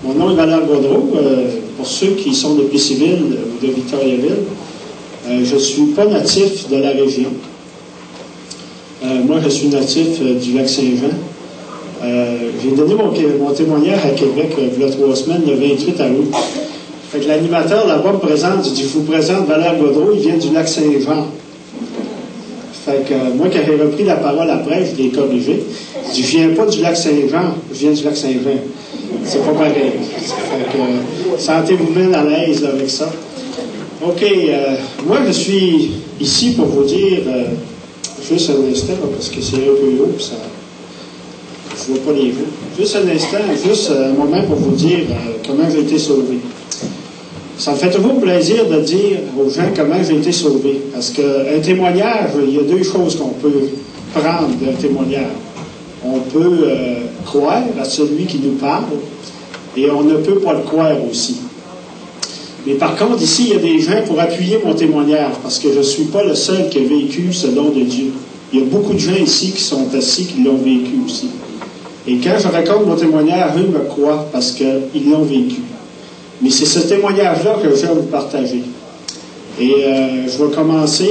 Mon nom est Valère Gaudreau. Pour ceux qui sont de Plessisville ou de Victoriaville, je ne suis pas natif de la région. Moi, je suis natif du Lac-Saint-Jean. J'ai donné mon témoignage à Québec il y a 3 semaines, le 28 août. Fait que l'animateur là-bas me présente, il dit, je vous présente Valère Gaudreau, il vient du Lac-Saint-Jean. Fait que moi, quand j'ai repris la parole après, je l'ai corrigé. Je dis, je viens pas du Lac-Saint-Jean, je viens du Lac-Saint-Jean. C'est pas pareil. Fait que, sentez-vous bien à l'aise avec ça. OK, moi, je suis ici pour vous dire, juste un instant, parce que c'est un peu haut, ça, je ne vois pas les vues. Juste un instant, juste un moment pour vous dire comment j'ai été sauvé. Ça me fait toujours plaisir de dire aux gens comment j'ai été sauvé. Parce qu'un témoignage, il y a 2 choses qu'on peut prendre d'un témoignage. On peut croire à celui qui nous parle, et on ne peut pas le croire aussi. Mais par contre, ici, il y a des gens pour appuyer mon témoignage, parce que je ne suis pas le seul qui a vécu ce don de Dieu. Il y a beaucoup de gens ici qui sont assis, qui l'ont vécu aussi. Et quand je raconte mon témoignage, eux me croient, parce qu'ils l'ont vécu. Mais c'est ce témoignage-là que je vais vous partager. Et je vais commencer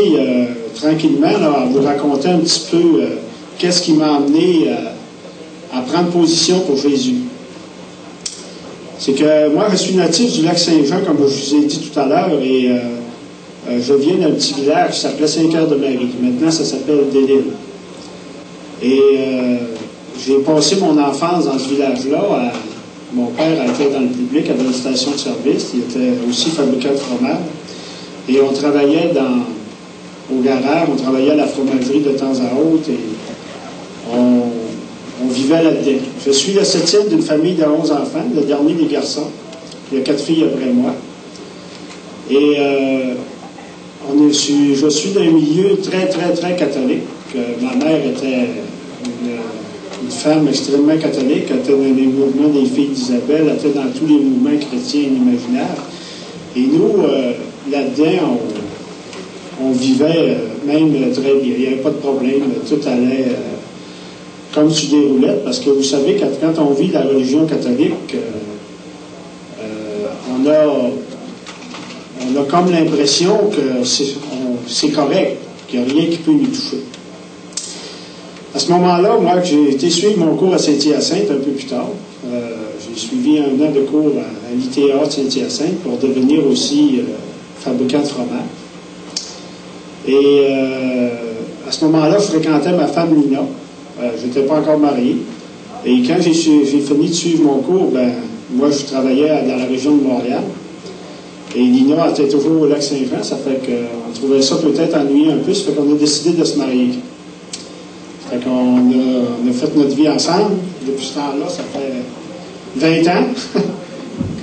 tranquillement là, à vous raconter un petit peu qu'est-ce qui m'a amené à prendre position pour Jésus. C'est que moi, je suis natif du Lac-Saint-Jean, comme je vous ai dit tout à l'heure, et je viens d'un petit village qui s'appelait Saint-Cœur-de-Marie. Maintenant, ça s'appelle Delisle. Et j'ai passé mon enfance dans ce village-là. Mon père était dans le public, avait une station de service. Il était aussi fabricant de fromage. Et on travaillait au garage, on travaillait à la fromagerie de temps à autre. Et on vivait là-dedans. Je suis le 7e d'une famille de 11 enfants, le dernier des garçons. Il y a 4 filles après moi. Et je suis d'un milieu très, très, très catholique. Ma mère était une femme extrêmement catholique, elle était dans les mouvements des filles d'Isabelle, elle était dans tous les mouvements chrétiens inimaginables. Et nous, là-dedans, on vivait même très bien. Il n'y avait pas de problème, tout allait comme sur des roulettes, parce que vous savez, quand on vit la religion catholique, on a comme l'impression que c'est correct, qu'il n'y a rien qui peut nous toucher. À ce moment-là, moi, j'ai été suivre mon cours à Saint-Hyacinthe un peu plus tard. J'ai suivi 1 an de cours à l'ITA de Saint-Hyacinthe pour devenir aussi fabricant de fromage. Et à ce moment-là, je fréquentais ma femme Lina. Je n'étais pas encore marié. Et quand j'ai fini de suivre mon cours, moi, je travaillais dans la région de Montréal. Et Lina était toujours au Lac-Saint-Jean. Ça fait qu'on trouvait ça peut-être ennuyeux un peu. Ça fait qu'on a décidé de se marier. Fait qu'on a fait notre vie ensemble. Depuis ce temps-là, ça fait 20 ans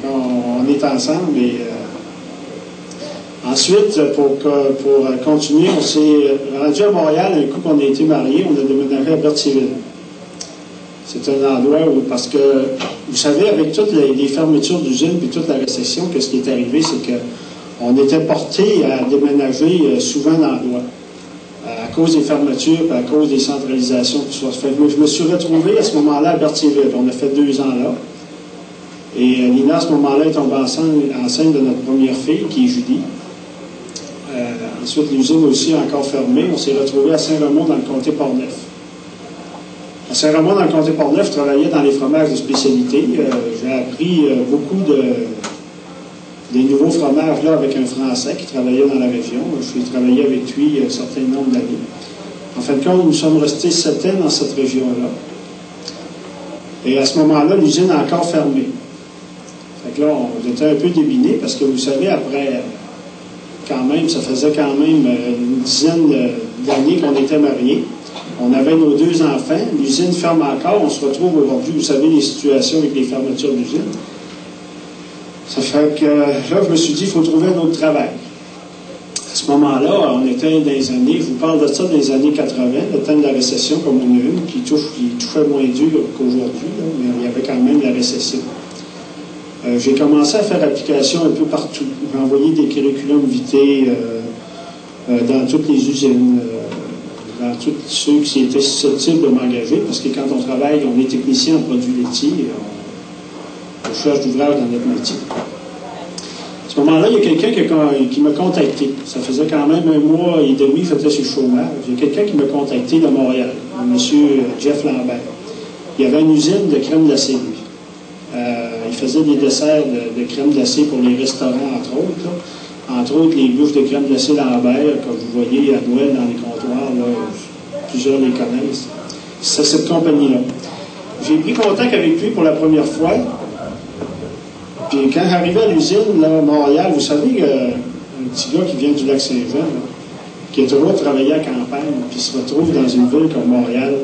qu'on est ensemble. Et ensuite, pour continuer, on s'est rendu à Montréal un coup qu'on a été mariés. On a déménagé à Berthierville. C'est un endroit où, parce que, vous savez, avec toutes les fermetures d'usines et toute la récession, ce qui est arrivé, c'est qu'on était porté à déménager souvent d'endroits. À cause des fermetures, et à cause des centralisations, tout ça. Je me suis retrouvé à ce moment-là à Berthierville. On a fait 2 ans là. Et Lina, à ce moment-là, est tombée enceinte de notre première fille, qui est Julie. Ensuite, l'usine aussi a encore fermé. On s'est retrouvé à Saint-Raymond, dans le comté Portneuf. À Saint-Raymond, dans le comté Portneuf, je travaillais dans les fromages de spécialité. J'ai appris beaucoup des nouveaux fromages là avec un Français qui travaillait dans la région. Je suis travaillé avec lui un certain nombre d'années. En fin de compte, nous sommes restés 7 ans dans cette région-là. Et à ce moment-là, l'usine a encore fermé. Fait que là, on était un peu débinés parce que vous savez, après, quand même, ça faisait quand même une dizaine d'années qu'on était mariés. On avait nos 2 enfants. L'usine ferme encore. On se retrouve aujourd'hui, vous savez, les situations avec les fermetures d'usine. Ça fait que là, je me suis dit, il faut trouver un autre travail. À ce moment-là, on était dans les années, je vous parle de ça, dans les années 80, le temps de la récession, comme on a une, qui touchait moins dur qu'aujourd'hui, mais il y avait quand même la récession. J'ai commencé à faire application un peu partout. J'ai envoyé des curriculums vitae dans toutes les usines, dans tous ceux qui étaient susceptibles de m'engager, parce que quand on travaille, on est technicien en produits laitiers, recherche d'ouvrage dans notre métier. À ce moment-là, il y a quelqu'un qui m'a contacté. Ça faisait quand même 1 mois et demi que j'étais sur le chômage. Il y a quelqu'un qui m'a contacté de Montréal, M. Jeff Lambert. Il y avait une usine de crème glacée, lui. Il faisait des desserts de crème glacée pour les restaurants, entre autres. Là. Entre autres, les bûches de crème glacée Lambert, comme vous voyez à Noël dans les comptoirs, là, plusieurs les connaissent. C'est cette compagnie-là. J'ai pris contact avec lui pour la première fois. Puis quand j'arrivais à l'usine, là, à Montréal, vous savez, un petit gars qui vient du Lac-Saint-Jean, qui a toujours travaillé à campagne, puis se retrouve dans une ville comme Montréal,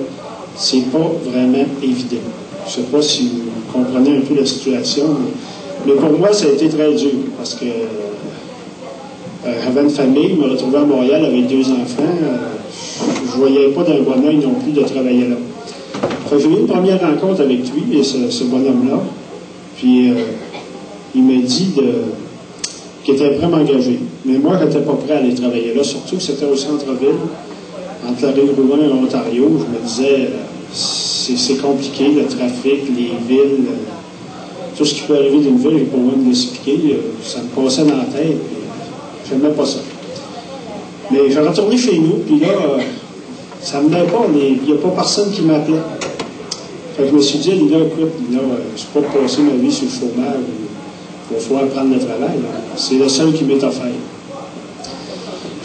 c'est pas vraiment évident. Je ne sais pas si vous comprenez un peu la situation, mais pour moi, ça a été très dur, parce que j'avais une famille, je me retrouvais à Montréal avec 2 enfants, je ne voyais pas d'un bon oeil non plus de travailler là. J'ai eu une première rencontre avec lui, et ce bonhomme-là, puis il m'a dit qu'il était vraiment engagé. Mais moi, je n'étais pas prêt à aller travailler là, surtout que c'était au centre-ville, entre la rive Rouyn et l'Ontario. Je me disais, c'est compliqué, le trafic, les villes, tout ce qui peut arriver d'une ville, je n'ai pas besoin de l'expliquer, ça me passait dans la tête, je n'aimais pas ça. Mais j'ai retourné chez nous, puis là, ça ne me venait pas, il n'y a pas personne qui m'appelait. Fait que je me suis dit, là, écoute, je ne peux pas passer ma vie sur le chômage, il va falloir prendre le travail. C'est le seul qui m'est offert.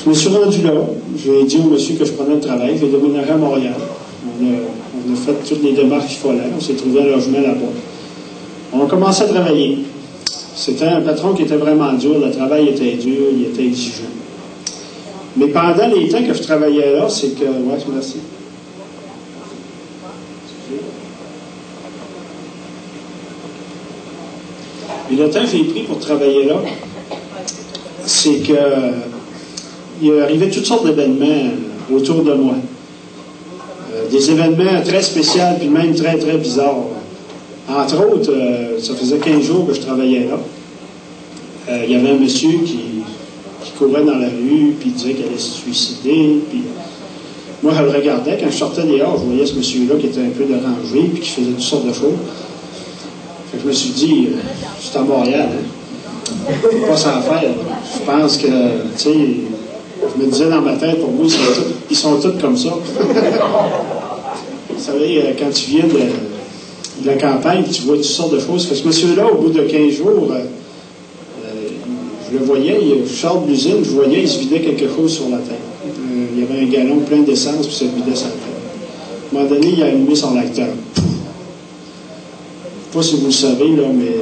Je me suis rendu là, j'ai dit au monsieur que je prenais le travail, j'ai déménagé à Montréal. On a fait toutes les démarches qu'il fallait, on s'est trouvé un logement là-bas. On a commencé à travailler. C'était un patron qui était vraiment dur, le travail était dur, il était exigeant. Mais pendant les temps que je travaillais là, c'est que... Ouais, merci. Et le temps que j'ai pris pour travailler là, c'est que il arrivait toutes sortes d'événements autour de moi. Des événements très spéciaux, puis même très, très bizarres. Entre autres, ça faisait 15 jours que je travaillais là. Il y avait un monsieur qui courait dans la rue, puis il disait qu'il allait se suicider. Puis moi, je le regardais. Quand je sortais dehors, je voyais ce monsieur-là qui était un peu dérangé, puis qui faisait toutes sortes de choses. Fait que je me suis dit, c'est à Montréal, hein? C'est pas sans faire. Je pense que, tu sais, je me disais dans ma tête, pour moi, ils sont tous comme ça. Vous savez, quand tu viens de la campagne, tu vois toutes sortes de choses. Fait que ce monsieur-là, au bout de 15 jours, je le voyais, je sors de l'usine, je voyais, il se vidait quelque chose sur la tête. Il y avait un gallon plein d'essence, puis ça vidait sa tête. À un moment donné, il a allumé son lecteur. Je ne sais pas si vous le savez, là, mais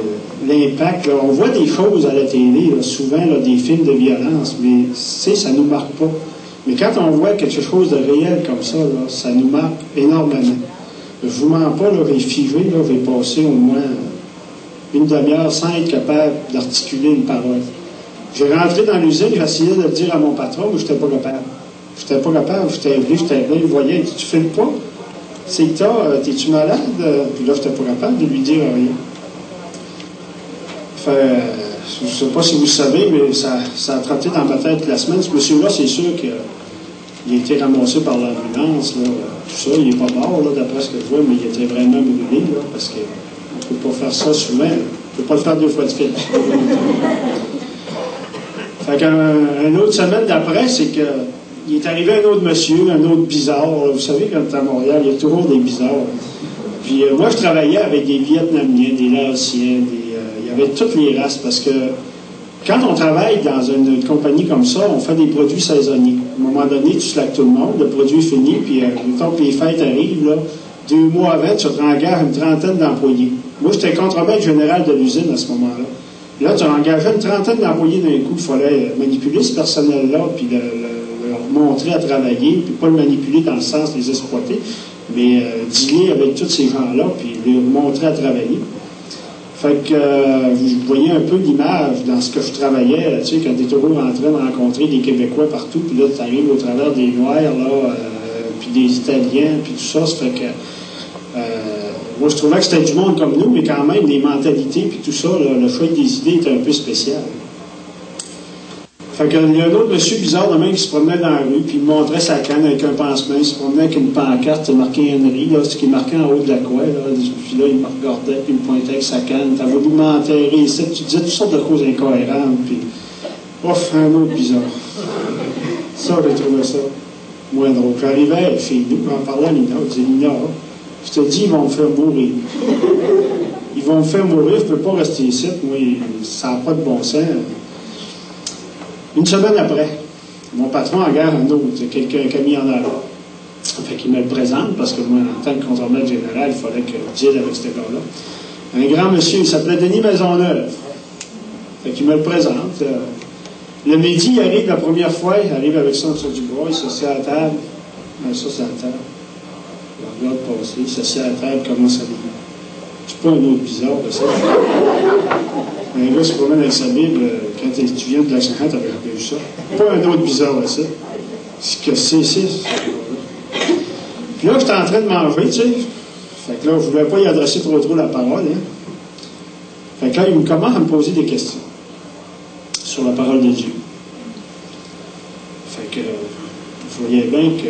l'impact, là, on voit des choses à la télé, là, souvent là, des films de violence, mais ça ne nous marque pas. Mais quand on voit quelque chose de réel comme ça, là, ça nous marque énormément. Je ne vous mens pas, là, j'ai figé, là, j'ai passé au moins une demi-heure sans être capable d'articuler une parole. J'ai rentré dans l'usine, j'essayais de le dire à mon patron, mais je n'étais pas capable. Je n'étais pas capable, j'étais venu, il voyait, tu fais pas? C'est que t'es-tu malade? Puis là, je n'étais pas capable de lui dire rien. Je ne sais pas si vous le savez, mais ça a trotté dans ma tête la semaine. Ce monsieur-là, c'est sûr qu'il a été ramassé par l'ambulance, là, tout ça. Il n'est pas mort, là, d'après ce que je vois, mais il était vraiment brûlé, là, parce qu'on ne peut pas faire ça souvent. On ne peut pas le faire 2 fois de suite. Fait qu'une autre semaine d'après, c'est que il est arrivé un autre monsieur, un autre bizarre. Vous savez, quand tu es à Montréal, il y a toujours des bizarres. Puis moi, je travaillais avec des Vietnamiens, des Laotiens, il y avait toutes les races, parce que quand on travaille dans une compagnie comme ça, on fait des produits saisonniers. À un moment donné, tu slackes tout le monde, le produit est fini, puis mettons que les fêtes arrivent, là, 2 mois avant, tu engages une trentaine d'employés. Moi, j'étais contremaître général de l'usine à ce moment-là. Là, tu engageais une trentaine d'employés d'un coup. Il fallait manipuler ce personnel-là, puis leur montrer à travailler, puis pas le manipuler dans le sens de les exploiter, mais dealer avec tous ces gens-là, puis leur montrer à travailler. Fait que vous voyez un peu l'image dans ce que je travaillais, tu sais, quand tu es toujours en train de rencontrer des Québécois partout, puis là, tu arrives au travers des Noirs, là, puis des Italiens, puis tout ça, ça fait que... moi, je trouvais que c'était du monde comme nous, mais quand même, les mentalités, puis tout ça, là, le choix des idées était un peu spécial. Fait qu'il y a un autre monsieur bizarre de même qui se promenait dans la rue, puis il me montrait sa canne avec un pansement, il se promenait avec une pancarte, c'est marqué Henry, là, ce qui est marqué en haut de la croix, là, puis là, il me regardait, puis il me pointait avec sa canne, t'as voulu m'enterrer ici, tu disais toutes sortes de choses incohérentes, puis, ouf, un autre bizarre. Ça, j'ai trouvé ça moins drôle. J'arrivais, fille, en parlant à Lina, je disais, Lina, je te dis, ils vont me faire mourir. Ils vont me faire mourir, je ne peux pas rester ici, moi, ça n'a pas de bon sens. Une semaine après, mon patron engage un autre, c'est quelqu'un qui a mis en avant. Fait qu'il me le présente, parce que moi, en tant que contrôleur général, il fallait que je deal avec ce gars-là. Un grand monsieur, il s'appelait Denis Maisonneuve. Fait qu'il me le présente. Le midi, il arrive la première fois, il arrive avec ça sur du bois, il s'assied à la table. Ça, c'est à la table. Il regarde passer, il s'assied à la table, commence à lire. C'est pas un autre bizarre de ça. Un gars se promène avec sa Bible, quand tu viens de la 50, tu avais vu ça. Pas un autre bizarre de ça. C'est que c'est. Puis là, j'étais en train de manger, tu sais. Fait que là, je voulais pas y adresser trop la parole, hein. Fait que là, il commence à me poser des questions sur la parole de Dieu. Fait que je voyais bien que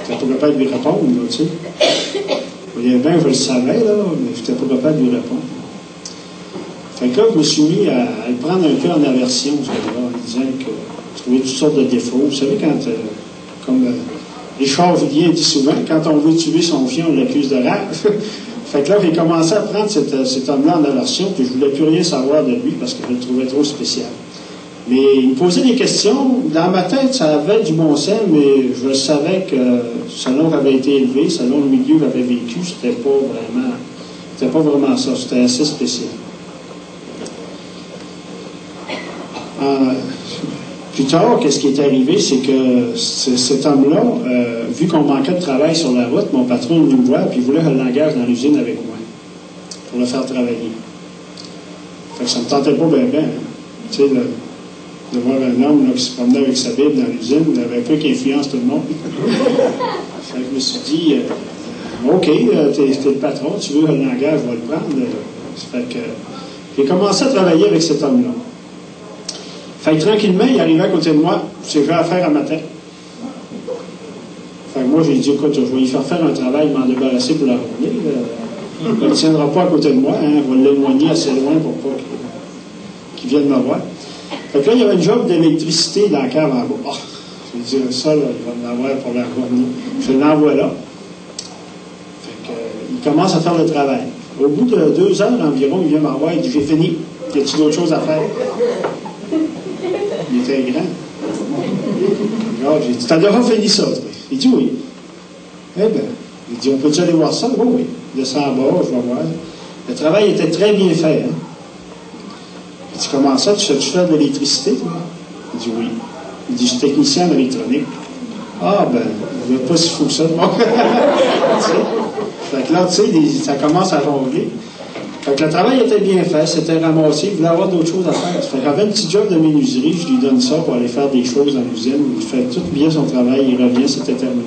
je n'étais pas capable de lui répondre, là, tu sais. Je voyais bien que je le savais, là, mais je n'étais pas capable de lui répondre. Fait que là, je me suis mis à le prendre un peu en aversion, en disant que je trouvais toutes sortes de défauts. Vous savez, quand, comme Richard Villiers dit souvent, quand on veut tuer son chien, on l'accuse de rage. Fait que là, j'ai commencé à prendre cet homme-là en aversion, puis je ne voulais plus rien savoir de lui parce que je le trouvais trop spécial. Mais il me posait des questions. Dans ma tête, ça avait du bon sens, mais je savais que selon j'avais été élevé, selon le milieu que j'avais vécu, c'était pas vraiment ça. C'était assez spécial. Plus tard, qu'est-ce qui est arrivé, c'est que cet homme-là, vu qu'on manquait de travail sur la route, mon patron nous voit, puis il voulait que je l'engage dans l'usine avec moi, pour le faire travailler. Fait que ça ne me tentait pas bien, hein. Tu sais, de voir un homme là, qui se promenait avec sa Bible dans l'usine, il avait un peu qui influence tout le monde. Fait que je me suis dit, OK, t'es le patron, tu veux que je l'engage, je vais le prendre. Fait que j'ai commencé à travailler avec cet homme-là. Fait que tranquillement, il arrivait à côté de moi, j'ai fait affaire à matin. Fait que moi, j'ai dit, écoute, je vais lui faire un travail, m'en débarrasser pour la journée. Il ne tiendra pas à côté de moi, hein, je vais l'éloigner assez loin pour pas qu'il vienne me voir. Fait que là, il y avait une job d'électricité dans la cave en bas. Oh, je vais dire ça, là, il va m'avoir pour la journée. Je l'envoie là. Fait que, il commence à faire le travail. Au bout de 2 heures environ, il vient me voir, il dit, j'ai fini. Y a-t-il d'autres choses à faire? Il était grand. Alors, j'ai dit, t'as déjà fini ça, toi? Il dit oui. Eh bien, il dit, on peut-tu aller voir ça? Oui, oui. Il descend en bas, je vais voir. Le travail était très bien fait, hein? Il dit, comment ça, tu sais-tu faire de l'électricité, toi? Il dit oui. Il dit, je suis technicien en électronique. Ah, ben, il n'y a pas si fou que ça, moi. Fait que là, tu sais, ça commence à jongler. Fait que le travail était bien fait, c'était ramassé, il voulait avoir d'autres choses à faire. Fait qu'il avait un petit job de menuiserie, je lui donne ça pour aller faire des choses dans l'usine. Il fait tout bien son travail, il revient, c'était terminé.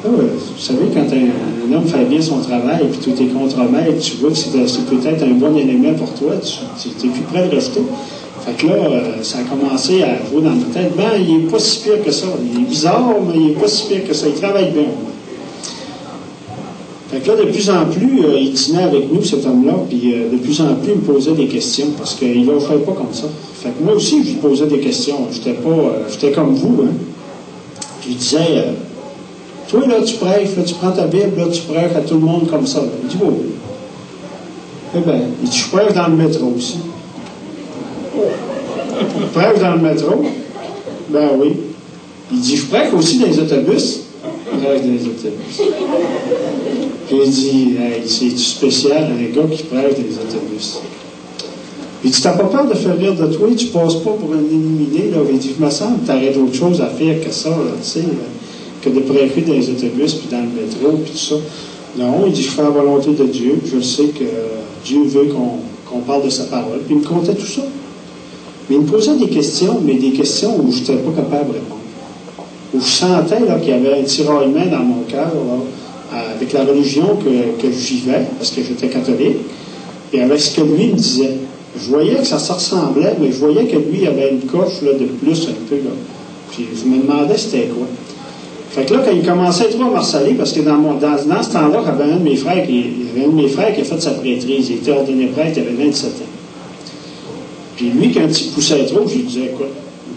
Ah ouais, vous savez, quand un homme fait bien son travail et puis tout est contre-maître, tu vois que c'est peut-être un bon élément pour toi, tu n'es plus prêt de rester. Fait que là, ça a commencé à jouer dans ma tête. Ben, il n'est pas si pire que ça. Il est bizarre, mais il n'est pas si pire que ça. Il travaille bien. Fait que là, de plus en plus, il dînait avec nous, cet homme-là, puis de plus en plus, il me posait des questions, parce qu'il ne lâchait pas comme ça. Fait que moi aussi, je lui posais des questions. J'étais comme vous, hein. Je lui disais, toi, là, tu prêches, là, tu prends ta Bible, là, tu prêches à tout le monde comme ça. Là. Il dit, oui. Eh bien, il dit, je prêche dans le métro aussi. Je prêche dans le métro? Ben oui. Il dit, je prêche aussi dans les autobus. Je prêche dans les autobus. J'ai dit, hey, c'est spécial, un gars qui prêche dans les autobus. Il dit, t'as pas peur de faire rire de toi, tu passes pas pour un illuminé, là. Il dit, je me sens que t'aurais d'autres choses à faire que ça, là, tu sais, que de prêcher dans les autobus, puis dans le métro, puis tout ça. Non, il dit, je fais la volonté de Dieu, je sais que Dieu veut qu'on parle de sa parole. Puis il me contait tout ça. Mais il me posait des questions, mais des questions où je n'étais pas capable de répondre. Où je sentais là, qu'il y avait un tiraillement dans mon cœur, là, avec la religion que je vivais, parce que j'étais catholique, et avec ce que lui me disait. Je voyais que ça se ressemblait, mais je voyais que lui avait une coche là, de plus un peu. Là. Puis je me demandais c'était quoi. Fait que là, quand il commençait trop à m'harceler, parce que dans ce temps-là, il y avait un de mes frères qui a fait sa prêtrise. Il était ordonné prêtre, il avait 27 ans. Puis lui, quand il poussait trop, je lui disais, écoute,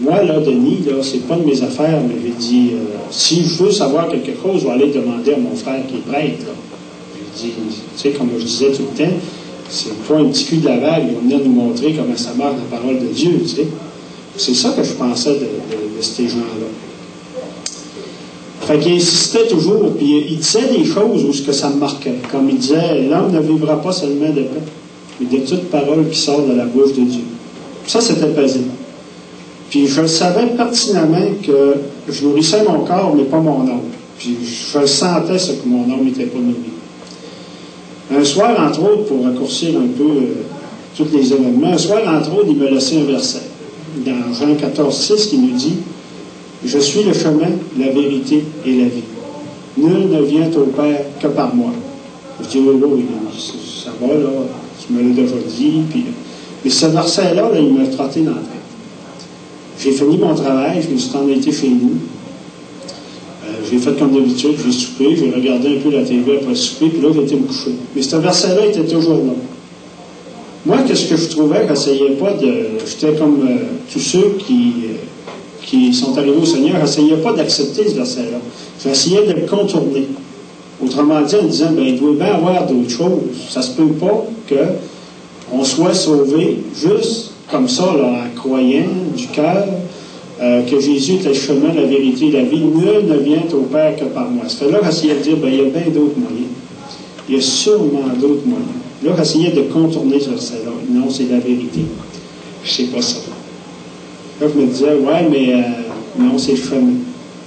moi, là, Denis, là, c'est pas de mes affaires, mais j'ai dit, si je veux savoir quelque chose, je vais aller demander à mon frère qui est prêtre, là. J'ai dit, tu sais, comme je disais tout le temps, c'est pas un petit cul de la vague, il va venir nous montrer comment ça marche la parole de Dieu, tu sais. C'est ça que je pensais de ces gens-là. Fait qu'il insistait toujours, puis il disait des choses où ce que ça me marquait. Comme il disait, l'homme ne vivra pas seulement de pain, mais de toute parole qui sort de la bouche de Dieu. Ça, c'était paisible. Puis je savais pertinemment que je nourrissais mon corps, mais pas mon âme. Puis je sentais ce que mon âme n'était pas nourrie. Un soir, entre autres, pour raccourcir un peu tous les événements, un soir, entre autres, il me laissait un verset. Dans Jean 14,6, qui nous dit « Je suis le chemin, la vérité et la vie. Nul ne vient au Père que par moi. » Je dis « Oui, ça va, là, tu me l'as déjà dit. » Mais ce verset-là, là, il m'a trotté dans la tête. J'ai fini mon travail, je me suis en été chez nous. J'ai fait comme d'habitude, j'ai soupé, j'ai regardé un peu la TV après souper, puis là, j'ai été me coucher. Mais ce verset-là était toujours là. Moi, qu'est-ce que je trouvais, j'essayais pas de... J'étais comme tous ceux qui sont arrivés au Seigneur, j'essayais pas d'accepter ce verset-là. J'essayais de le contourner. Autrement dit, en disant, ben, il doit bien avoir d'autres choses. Ça se peut pas qu'on soit sauvé juste comme ça, là, en croyant du cœur, que Jésus est le chemin, la vérité et la vie. Nul ne vient au Père que par moi. C'est là j'essayais de dire, ben, il y a bien d'autres moyens. Il y a sûrement d'autres moyens. Là, j'essayais de contourner ce verset-là. Non, c'est la vérité. Je sais pas ça. Là, je me disais, ouais, mais non, c'est le chemin.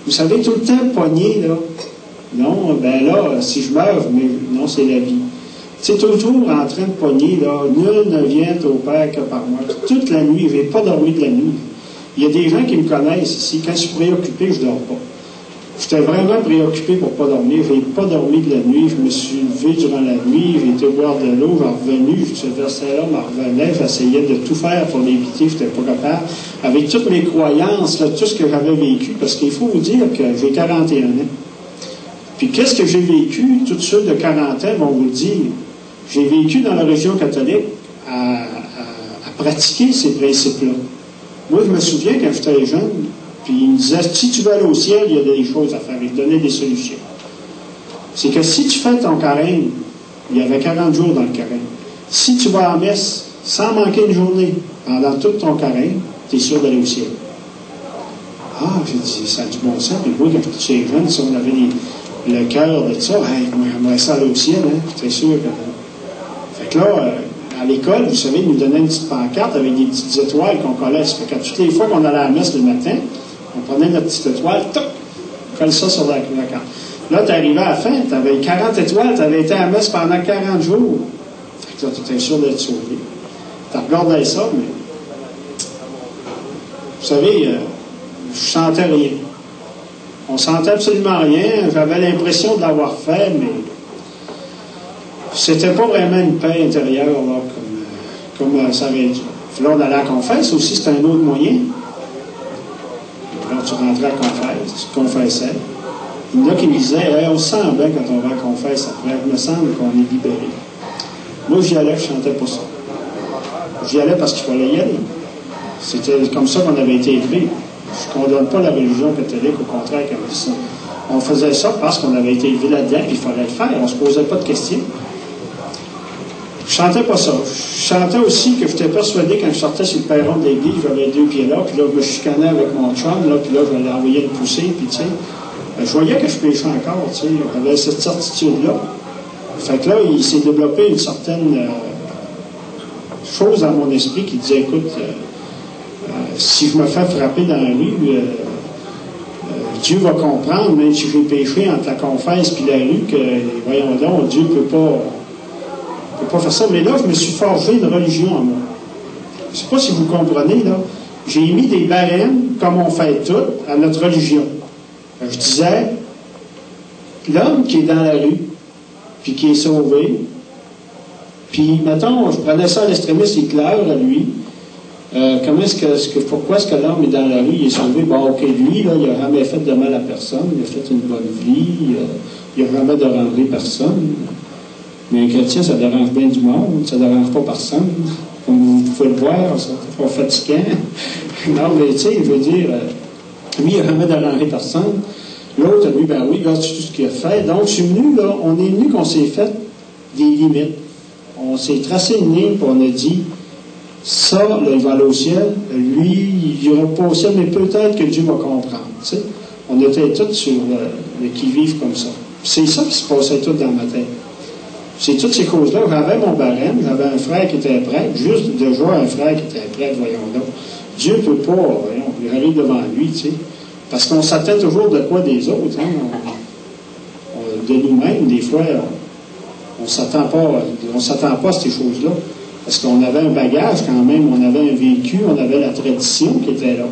Vous savez, tout le temps pogné, là. Non, ben là, si je meurs, mais non, c'est la vie. C'est toujours en train de pogner, là. Nul ne vient au Père que par moi. Toute la nuit, je n'ai pas dormi de la nuit. Il y a des gens qui me connaissent ici. Quand je suis préoccupé, je ne dors pas. J'étais vraiment préoccupé pour ne pas dormir. Je n'ai pas dormi de la nuit. Je me suis levé durant la nuit. J'ai été boire de l'eau. J'en revenu. Ce verset-là m'en revenait. J'essayais de tout faire pour l'éviter. Je n'étais pas capable. Avec toutes mes croyances, là, tout ce que j'avais vécu. Parce qu'il faut vous dire que j'ai 41 ans. Puis qu'est-ce que j'ai vécu? Tous ceux de 40 ans vont vous le dire. J'ai vécu dans la région catholique à pratiquer ces principes-là. Moi, je me souviens quand j'étais jeune, puis il me disait, si tu veux aller au ciel, il y a des choses à faire. Il donnait des solutions. C'est que si tu fais ton carême, il y avait 40 jours dans le carême. Si tu vas en messe, sans manquer une journée, pendant tout ton carême, tu es sûr d'aller au ciel. Ah, j'ai dit, ça a du bon sens. Puis moi, quand j'étais jeune, si on avait le cœur de ça, hey, moi, j'aimerais ça aller au ciel, hein, j'étais sûr que... Fait que là, à l'école, vous savez, ils nous donnaient une petite pancarte avec des petites étoiles qu'on collait. Ça fait que toutes les fois qu'on allait à la messe le matin, on prenait notre petite étoile, toc, on collait ça sur la carte. Là, tu arrivais à la fin, tu avais 40 étoiles, tu avais été à la messe pendant 40 jours. Fait que là, tu étais sûr d'être sauvé. Tu regardais ça, mais... Vous savez, je sentais rien. On sentait absolument rien. J'avais l'impression de l'avoir fait, mais... C'était pas vraiment une paix intérieure, là, comme ça avait dû. Puis là, on allait à la confesse aussi, c'était un autre moyen. Puis là, tu rentrais à la confesse, tu confessais. Il y en a qui me disaient, hey, on se sent bien quand on va à la confesse après, il me semble qu'on est libéré. Moi, j'y allais, je chantais pas ça. J'y allais parce qu'il fallait y aller. C'était comme ça qu'on avait été élevés. Je ne condamne pas la religion catholique, au contraire, comme ça. On faisait ça parce qu'on avait été élevés là-dedans, puis il fallait le faire. On ne se posait pas de questions. Je chantais pas ça. Je chantais aussi que j'étais persuadé quand je sortais sur le perron de l'église, j'avais 2 pieds là, puis là, je me chicanais avec mon chum, là, puis là, je l'ai envoyé le pousser, puis tu sais, je voyais que je péchais encore, tu sais, j'avais cette certitude-là. Fait que là, il s'est développé une certaine chose dans mon esprit qui disait, écoute, si je me fais frapper dans la rue, Dieu va comprendre, même si j'ai péché entre la confesse et la rue, que, voyons donc, Dieu ne peut pas faire ça. Mais là, je me suis forgé une religion en moi. Je ne sais pas si vous comprenez, là. J'ai mis des barèmes, comme on fait tout, à notre religion. Je disais, l'homme qui est dans la rue, puis qui est sauvé, Puis, mettons, je prenais ça à l'extrémiste Hitler, à lui. Pourquoi est-ce que l'homme est dans la rue, il est sauvé? Bon, OK, lui, là, il n'a jamais fait de mal à personne, il a fait une bonne vie, il n'a jamais dérangé personne. Mais un chrétien, ça dérange bien du monde, ça ne dérange pas personne. Comme vous pouvez le voir, c'est pas fatigant. Non, mais tu sais, il veut dire, lui, il n'a jamais dérangé personne. L'autre, lui, ben oui, regarde tout ce qu'il a fait. Donc, je suis venu, là, on est venu qu'on s'est fait des limites. On s'est tracé une ligne, puis on a dit, ça, là, il va aller au ciel. Lui, il n'ira pas au ciel, mais peut-être que Dieu va comprendre. Tu sais. On était tous sur le qui-vive comme ça. C'est ça qui se passait tout dans ma tête. C'est toutes ces causes-là. J'avais mon barème, j'avais un frère qui était prêtre, juste déjà un frère qui était prêtre, voyons donc. Dieu ne peut pas, voyons, aller devant lui, tu sais. Parce qu'on s'attend toujours de quoi des autres. Hein. De nous-mêmes, des fois, on ne s'attend pas à ces choses-là. Parce qu'on avait un bagage quand même, on avait un vécu, on avait la tradition qui était là.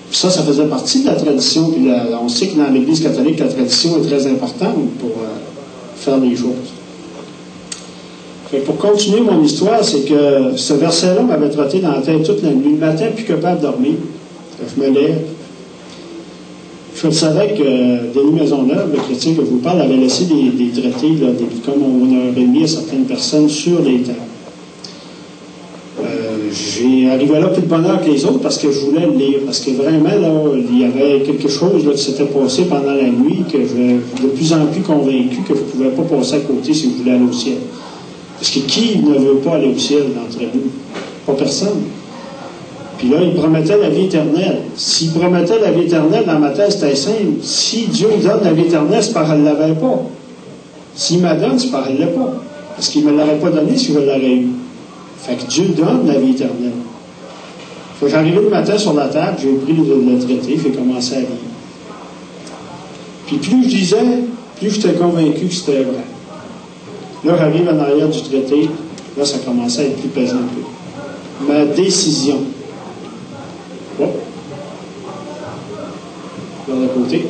Puis ça faisait partie de la tradition. Puis on sait que dans l'Église catholique, la tradition est très importante pour faire les choses. Fait pour continuer mon histoire, c'est que ce verset-là m'avait trotté dans la tête toute la nuit. Le matin, plus capable de dormir. Je me lève. Je savais que Denis Maisonneuve, le chrétien que je vous parle, avait laissé des traités, là, comme on a remis à certaines personnes sur les temps. J'ai arrivé là plus de bonheur que les autres parce que je voulais le lire. Parce que vraiment, là, il y avait quelque chose là, qui s'était passé pendant la nuit que je de plus en plus convaincu que je ne pouvais pas passer à côté si je voulais aller au ciel. Parce que qui ne veut pas aller au ciel d'entre nous? Pas personne. Puis là, il promettait la vie éternelle. S'il promettait la vie éternelle, dans ma tête, c'était simple. Si Dieu donne la vie éternelle, c'est parce qu'elle ne l'avait pas. S'il me donne, c'est parce qu'elle ne l'a pas. Parce qu'il ne me l'aurait pas donné si je l'aurais eu. Fait que Dieu donne la vie éternelle. Fait que j'arrivais le matin sur la table, j'ai pris le traité, j'ai commencé à lire. Puis plus je lisais, plus j'étais convaincu que c'était vrai. Là, j'arrive en arrière du traité, là, ça commençait à être plus pesant un peu. Ma décision. Oh. Vers le côté.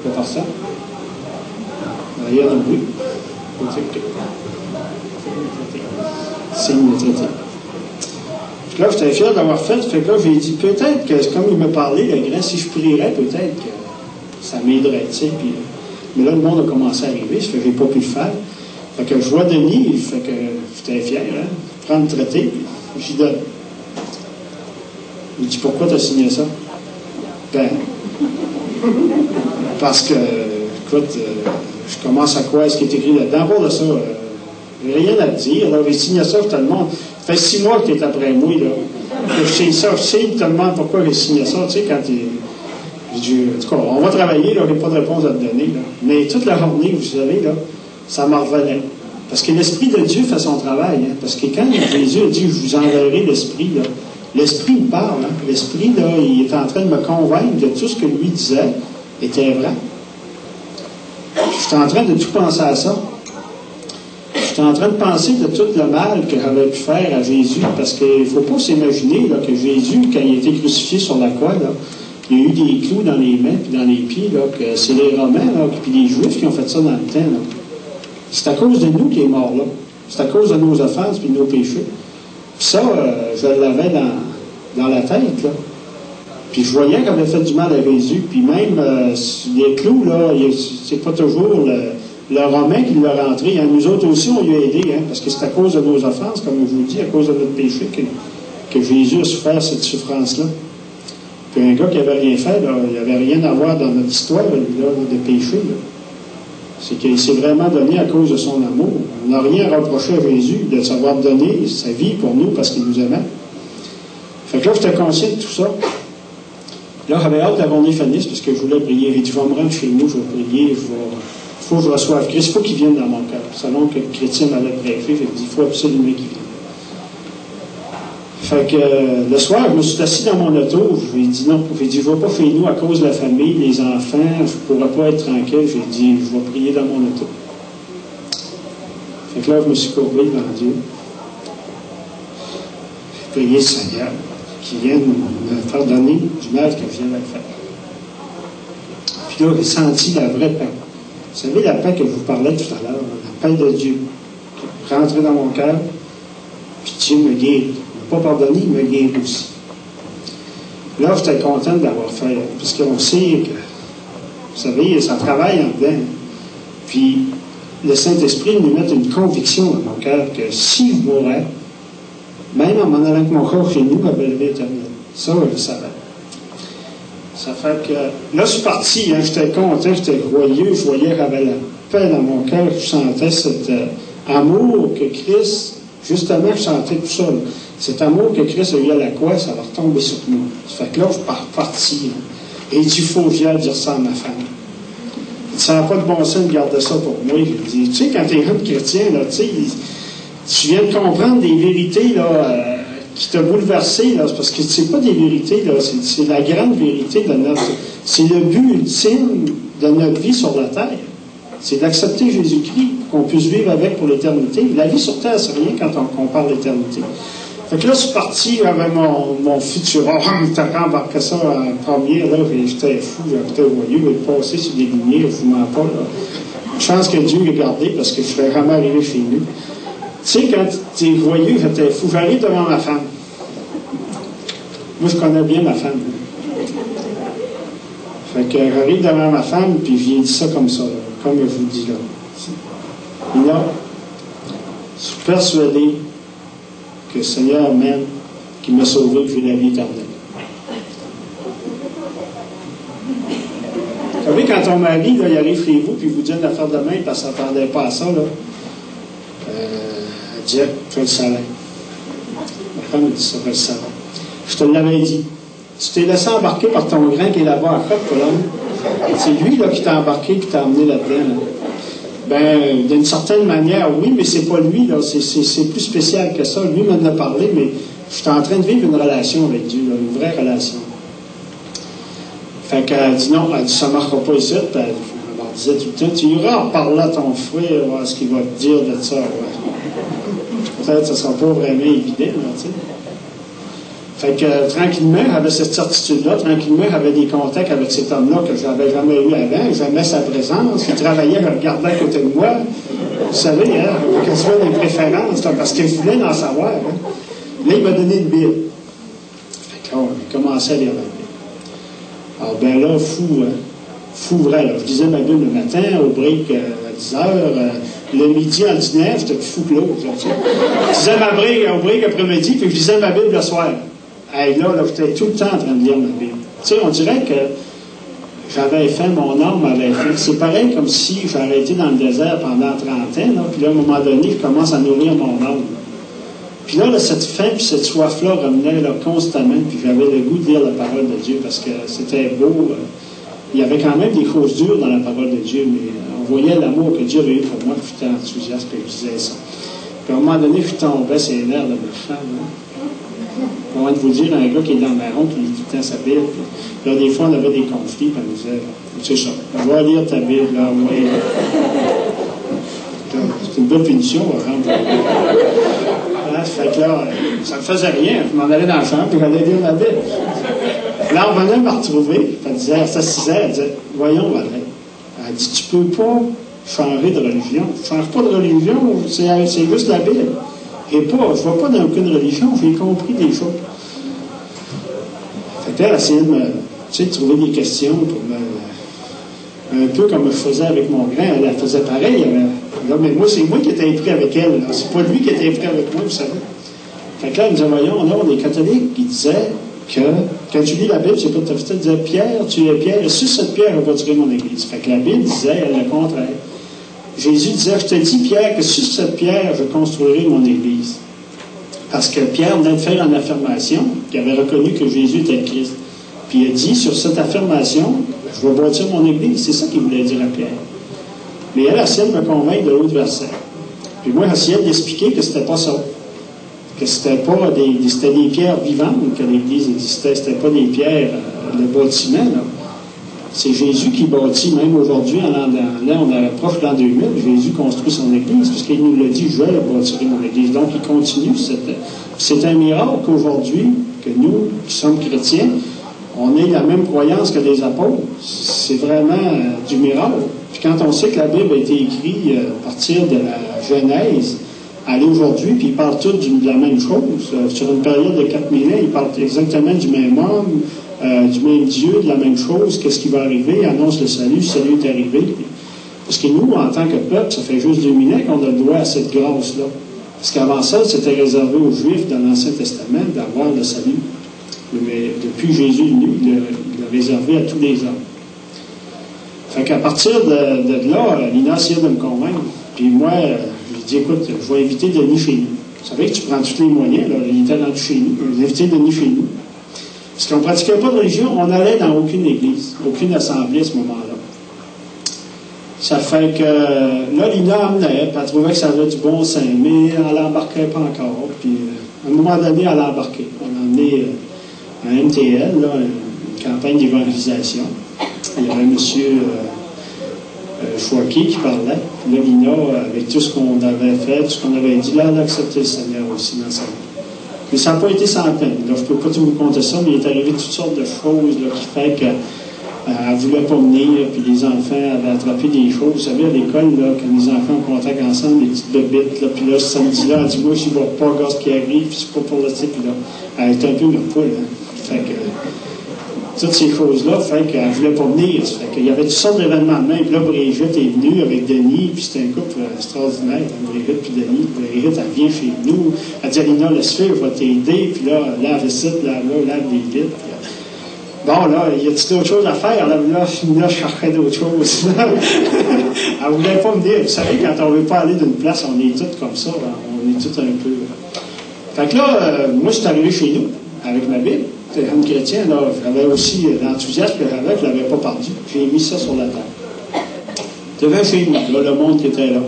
Je vais faire ça. En arrière d'un bruit. Signe le traité. Puis là, j'étais fier d'avoir fait. Fait que là, j'ai dit, peut-être que, comme il me parlait, le grand, si je prierais, peut-être que ça m'aiderait, tu sais. Puis, mais là, le monde a commencé à arriver, ça fait que j'ai pas pu le faire. Fait que je vois Denis, fait que j'étais fier, hein, prendre le traité, puis j'y donne. Il dit, pourquoi tu as signé ça? Ben, parce que, écoute, je commence à croire ce qui est écrit là-dedans. Pour de ça, j'ai rien à te dire. Là, j'ai signé ça, tout le monde. Ça fait 6 mois que tu es après moi, là. Je sais ça, je sais, tu te demandes pourquoi j'ai signé ça, tu sais, quand tu en tout cas, on va travailler, là, j'ai pas de réponse à te donner, là. Mais toute la journée, vous savez, là, ça m'en revenait. Parce que l'Esprit de Dieu fait son travail. Hein? Parce que quand Jésus a dit, je vous enverrai l'Esprit, là, l'Esprit me parle. Hein? L'Esprit, là, il est en train de me convaincre que tout ce que lui disait était vrai. J'étais en train de tout penser à ça. J'étais en train de penser de tout le mal que j'avais pu faire à Jésus. Parce qu'il ne faut pas s'imaginer là, que Jésus, quand il a été crucifié sur la croix, là, il y a eu des clous dans les mains et dans les pieds. Là, que c'est les Romains et les Juifs qui ont fait ça dans le temps. Là. C'est à cause de nous qu'il est mort là. C'est à cause de nos offenses et de nos péchés. Puis ça, je l'avais dans la tête, là. Puis je voyais qu'on avait fait du mal à Jésus. Puis même, les clous, là, c'est pas toujours le Romain qui l'a rentré. Hein. Nous autres aussi, on lui a aidé, hein, parce que c'est à cause de nos offenses, comme je vous dis, à cause de notre péché, que Jésus a souffert cette souffrance-là. Puis un gars qui n'avait rien fait, là, il n'avait rien à voir dans notre histoire, lui, là, de péché, là. C'est qu'il s'est vraiment donné à cause de son amour. On n'a rien à reprocher à Jésus de savoir donner sa vie pour nous parce qu'il nous aimait. Fait que là, j'étais conscient de tout ça. Là, j'avais hâte que la journée finisse parce que je voulais prier. J'ai dit, je vais me rendre chez nous, je vais prier, il faut que je reçoive Christ. Il faut qu'il vienne dans mon cœur. Selon que le chrétien m'avait prêché, j'ai dit, il faut absolument qu'il vienne. Fait que le soir, je me suis assis dans mon auto, je lui ai dit non, j'ai dit, je ne vais pas chez nous à cause de la famille, les enfants, je ne pourrais pas être tranquille, j'ai dit, je vais prier dans mon auto. Fait que là, je me suis courbé devant Dieu. J'ai prié le Seigneur, qui vienne me faire donner du mal que je viens de faire. Puis là, j'ai senti la vraie paix. Vous savez, la paix que je vous parlais tout à l'heure, la paix de Dieu. rentrer dans mon cœur, puis Dieu me guérit. Il ne m'a pas pardonné, il me guérit aussi. Là, j'étais content de l'avoir fait, parce qu'on sait que, vous savez, ça travaille en dedans. Puis, le Saint-Esprit nous met une conviction dans mon cœur que si je mourrais, même en m'en allant avec mon corps chez nous, ma belle vie éternelle. Ça, je le savais. Ça fait que, là, je suis parti, hein, j'étais content, j'étais joyeux, je voyais qu'il y avait la paix dans mon cœur, je sentais cet amour que Christ, justement, je sentais tout ça. Là. Cet amour que Christ a eu à la croix, ça va retomber sur moi. Ça fait que là, je suis parti. Là. Et il dit, il faut que j'aille dire ça à ma femme. Ça n'a pas de bon sens de garder ça pour moi. Je dis, tu sais, quand tu es un chrétien, là, tu sais, tu viens de comprendre des vérités là, qui t'ont bouleversé, là, parce que c'est pas des vérités, là, c'est la grande vérité de notre... C'est le but ultime de notre vie sur la terre. C'est d'accepter Jésus-Christ pour qu'on puisse vivre avec pour l'éternité. La vie sur terre, c'est rien quand on compare l'éternité. Fait que là, je suis parti avec mon futur homme, t'as embarqué ça en première, là, et j'étais fou, j'étais joyeux, et passé sur des lumières, je vous mens pas, là. Je pense que Dieu l'a gardé parce que je serais jamais arrivé chez lui. Tu sais, quand tu es joyeux, j'étais fou. J'arrive devant ma femme. Moi, je connais bien ma femme. Fait que j'arrive devant ma femme, puis je lui ai dit ça comme ça, là, comme je vous dis là. Et là, je suis persuadé que le Seigneur m'aime, qu'il m'a sauvé, que j'ai la vie éternelle. Vous savez, quand ton mari, là, il arrive chez vous, puis il vous dit une affaire de main, parce qu'il ne s'attendait pas à ça, là, elle dit, tu le savais. Ma femme me dit ça, je le savais. Je te l'avais dit. Tu t'es laissé embarquer par ton grand qui est là-bas à côté, Colombe. C'est lui là, qui t'a embarqué, qui t'a emmené là-dedans. Là. Ben, d'une certaine manière, oui, mais c'est pas lui, là. C'est plus spécial que ça. Lui m'en a parlé, mais je suis en train de vivre une relation avec Dieu, là, une vraie relation. Fait qu'elle dit non, elle dit ça ne marchera pas ici. Puis elle me disait tout le temps, tu iras en parler à ton frère, voir ce qu'il va te dire de ça. Ouais. Peut-être que ça ne sera pas vraiment évident, là, tu sais. Fait que tranquillement, j'avais cette certitude-là, tranquillement, j'avais des contacts avec cet homme-là que je n'avais jamais eu avant, j'aimais sa présence, il travaillait, je regardais à côté de moi. Vous savez, hein, quasiment des préférences, parce qu'il voulait en savoir. Hein. Là, il m'a donné une Bible. Fait que là, on a commencé à lire la Bible. Alors, ben là, fou vrai, là. Je lisais ma Bible le matin, au break à 10 heures, le midi en 19, j'étais plus fou que l'autre. Je lisais ma au break après-midi, puis je lisais ma Bible le soir. Hey, là, j'étais tout le temps en train de lire ma Bible. Tu sais, on dirait que j'avais faim, mon âme avait faim. C'est pareil comme si j'avais été dans le désert pendant 30 ans, là, puis là, à un moment donné, je commence à nourrir mon âme. Puis là, cette faim puis cette soif-là revenait là, constamment, puis j'avais le goût de lire la parole de Dieu parce que c'était beau. Il y avait quand même des choses dures dans la parole de Dieu, mais on voyait l'amour que Dieu avait eu pour moi, puis j'étais enthousiaste, puis je disais ça. Puis à un moment donné, je tombais sur les nerfs de ma femme. Hein. On va vous dire, un gars qui est dans ma ronde, qui lit tout le temps sa Bible. Puis là, des fois, on avait des conflits, puis elle me disait, c'est ça, on va lire ta Bible, là, ouais. C'est une bonne punition, hein. Fait que là, ça ne me faisait rien. Je m'en allais dans la chambre, puis j'allais lire ma Bible. Là, on venait me retrouver, elle disait, elle s'assisait, elle disait, voyons, Valérie. Elle dit, tu peux pas changer de religion. Je ne change pas de religion, c'est juste la Bible. Et pas, je ne vais pas dans aucune religion, j'ai compris des choses. Fait qu'elle essayait de trouver des questions pour un peu comme je faisais avec mon grand. Elle faisait pareil. Là, mais moi, c'est moi qui étais pris avec elle. Là. C'est pas lui qui était pris avec moi, vous savez. Fait que là, elle me disait, voyons, là, on est catholiques qui disaient que quand tu lis la Bible, c'est pas tout à fait, elle disait, Pierre, tu es Pierre, et sur cette pierre, je bâtirai mon église. Fait que la Bible disait le contraire. Jésus disait, je te dis, Pierre, que sur cette pierre, je construirai mon église. Parce que Pierre venait de faire une affirmation, qui avait reconnu que Jésus était le Christ. Puis il a dit, sur cette affirmation, je vais bâtir mon église. C'est ça qu'il voulait dire à Pierre. Mais elle essayait de me convaincre de l'autre verset. Puis moi, j'essayais d'expliquer que c'était pas ça. Que c'était pas c'était des pierres vivantes que l'Église existait. C'était pas des pierres, le bâtiment, là. C'est Jésus qui bâtit, même aujourd'hui, là, on est proche de l'an 2000, Jésus construit son Église, puisqu'il nous l'a dit, je vais bâtir mon Église. Donc, il continue. C'est un miracle qu'aujourd'hui, que nous, qui sommes chrétiens, on ait la même croyance que les apôtres. C'est vraiment du miracle. Puis quand on sait que la Bible a été écrite à partir de la Genèse, aller aujourd'hui, puis ils parlent tous de la même chose. Sur une période de 4000 ans, ils parlent exactement du même homme, du même Dieu, de la même chose, qu'est-ce qui va arriver, ils annoncent le salut est arrivé. Parce que nous, en tant que peuple, ça fait juste 2000 ans qu'on a le droit à cette grâce-là. Parce qu'avant ça, c'était réservé aux Juifs dans l'Ancien Testament d'avoir le salut. Mais depuis Jésus est venu, il l'a réservé à tous les hommes. Fait qu'à partir de là, Lina essayait de me convaincre. Puis moi, je lui ai dit, écoute, je vais inviter Denis chez nous. Vous savez que tu prends tous les moyens, là. Il était rendu chez nous. Je vais inviter Denis chez nous. Parce qu'on ne pratiquait pas de religion, on n'allait dans aucune église, aucune assemblée à ce moment-là. Ça fait que là, Lina amenait, puis elle trouvait que ça avait du bon sein, mais elle n'embarquait pas encore. Puis à un moment donné, elle a embarqué. On a emmené un MTL, là, une campagne d'évangélisation. Il y avait M. Chouaki qui parlait. Là, Lina, avec tout ce qu'on avait fait, tout ce qu'on avait dit, là, elle a accepté le Seigneur aussi dans sa vie. Mais ça n'a pas été sans peine. Là, je ne peux pas tout vous conter ça, mais il est arrivé toutes sortes de choses là, qui fait qu'elle ne voulait pas venir, puis les enfants avaient attrapé des choses. Vous savez, à l'école, là, quand les enfants ont contact ensemble, des petites bébites, là, puis là, ce samedi-là, elle dit, moi, je ne vois pas gars qui arrive, puis c'est pas pour le type, là. Elle est un peu le poule, hein. Fait que toutes ces choses-là, fait qu'elle ne voulait pas venir. Fait qu'il y avait toutes sortes d'événements de même. Puis là, Brigitte est venue avec Denis, puis c'était un couple extraordinaire, Brigitte puis Denis. Brigitte, elle vient chez nous. Elle dit, Alina, laisse faire, je vais t'aider. Puis là, lave ici, lave là, lave des vitres. Bon, là, y a-t-il d'autres choses à faire? Là, je cherchais d'autres choses. Elle ne voulait pas venir. Vous savez, quand on ne veut pas aller d'une place, on est tous comme ça. Là. On est tous un peu. Fait que là, moi, je suis arrivé chez nous avec ma Bible. Comme chrétien, là, j'avais aussi l'enthousiasme que j'avais, je ne l'avais pas perdu. J'ai mis ça sur la table. Devant chez nous, là, le monde qui était là.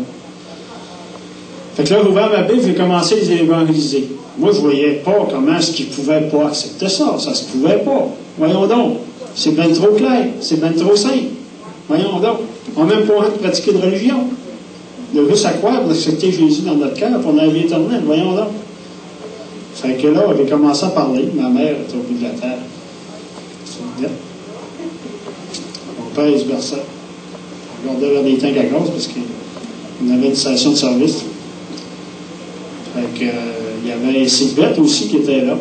Fait que là, j'ai ouvert ma Bible, j'ai commencé à les évangéliser. Moi, je ne voyais pas comment est-ce qu'ils ne pouvaient pas accepter ça. Ça ne se pouvait pas. Voyons donc. C'est bien trop clair. C'est bien trop simple. Voyons donc. On n'a même pas envie de pratiquer de religion. On a juste à croire pour accepter Jésus dans notre cœur pour la vie éternelle. Voyons donc. Fait que là, j'ai commencé à parler. Ma mère était au bout de la table. Mon père, il se berçait. On regardait vers des tanks à gaz parce qu'on avait une station de service. Fait que, il y avait Sylvette aussi qui était là.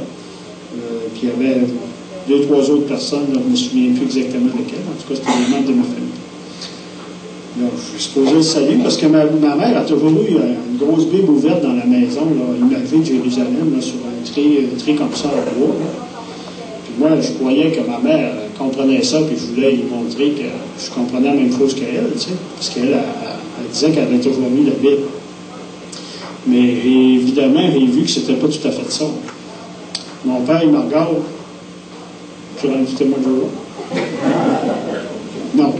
Puis il y avait 2-3 autres personnes. Là, je ne me souviens plus exactement lesquelles. En tout cas, c'était des membres de ma famille. Là, je suis posé le salut parce que ma mère a toujours eu une grosse Bible ouverte dans la maison, là, immaculée de Jérusalem, là, sur un trait comme ça en bois. Puis moi, je croyais que ma mère comprenait ça, puis je voulais lui montrer que je comprenais la même chose qu'elle, tu sais, parce qu'elle elle disait qu'elle avait toujours lu la Bible. Mais évidemment, j'ai vu que c'était pas tout à fait ça. Mon père, il me regarde. Je vais inviter moi le jour. Non.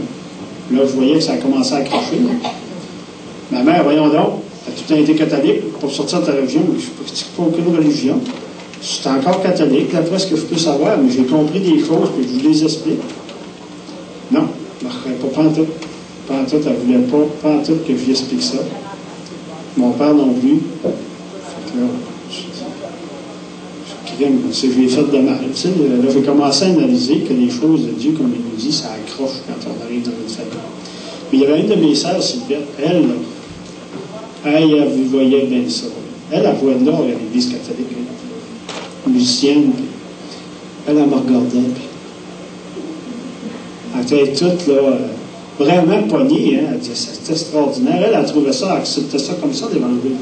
Là, je voyais que ça a commencé à cracher. Ma mère, voyons donc, tu as tout le temps été catholique pour sortir de ta religion. Je ne pratique pas aucune religion. Je suis encore catholique, d'après ce que je peux savoir, mais j'ai compris des choses, puis je vous les explique. Non, pas en tout. Pas en tout, elle ne voulait pas en tout que je lui explique ça. Mon père non plus. Fait que là, j'ai fait de mal. Tu sais, là, j'ai commencé à analyser que les choses de Dieu, comme il nous dit, ça accroche quand on arrive dans notre famille. Mais il y avait une de mes sœurs, Sylvette, elle voyait bien ça. Elle voyait de l'or à l'Église catholique, musicienne, puis elle me regardait, puis elle était toute, là, vraiment poignée, hein, elle disait, c'était extraordinaire. Elle trouvait ça, elle acceptait ça comme ça, l'Évangile.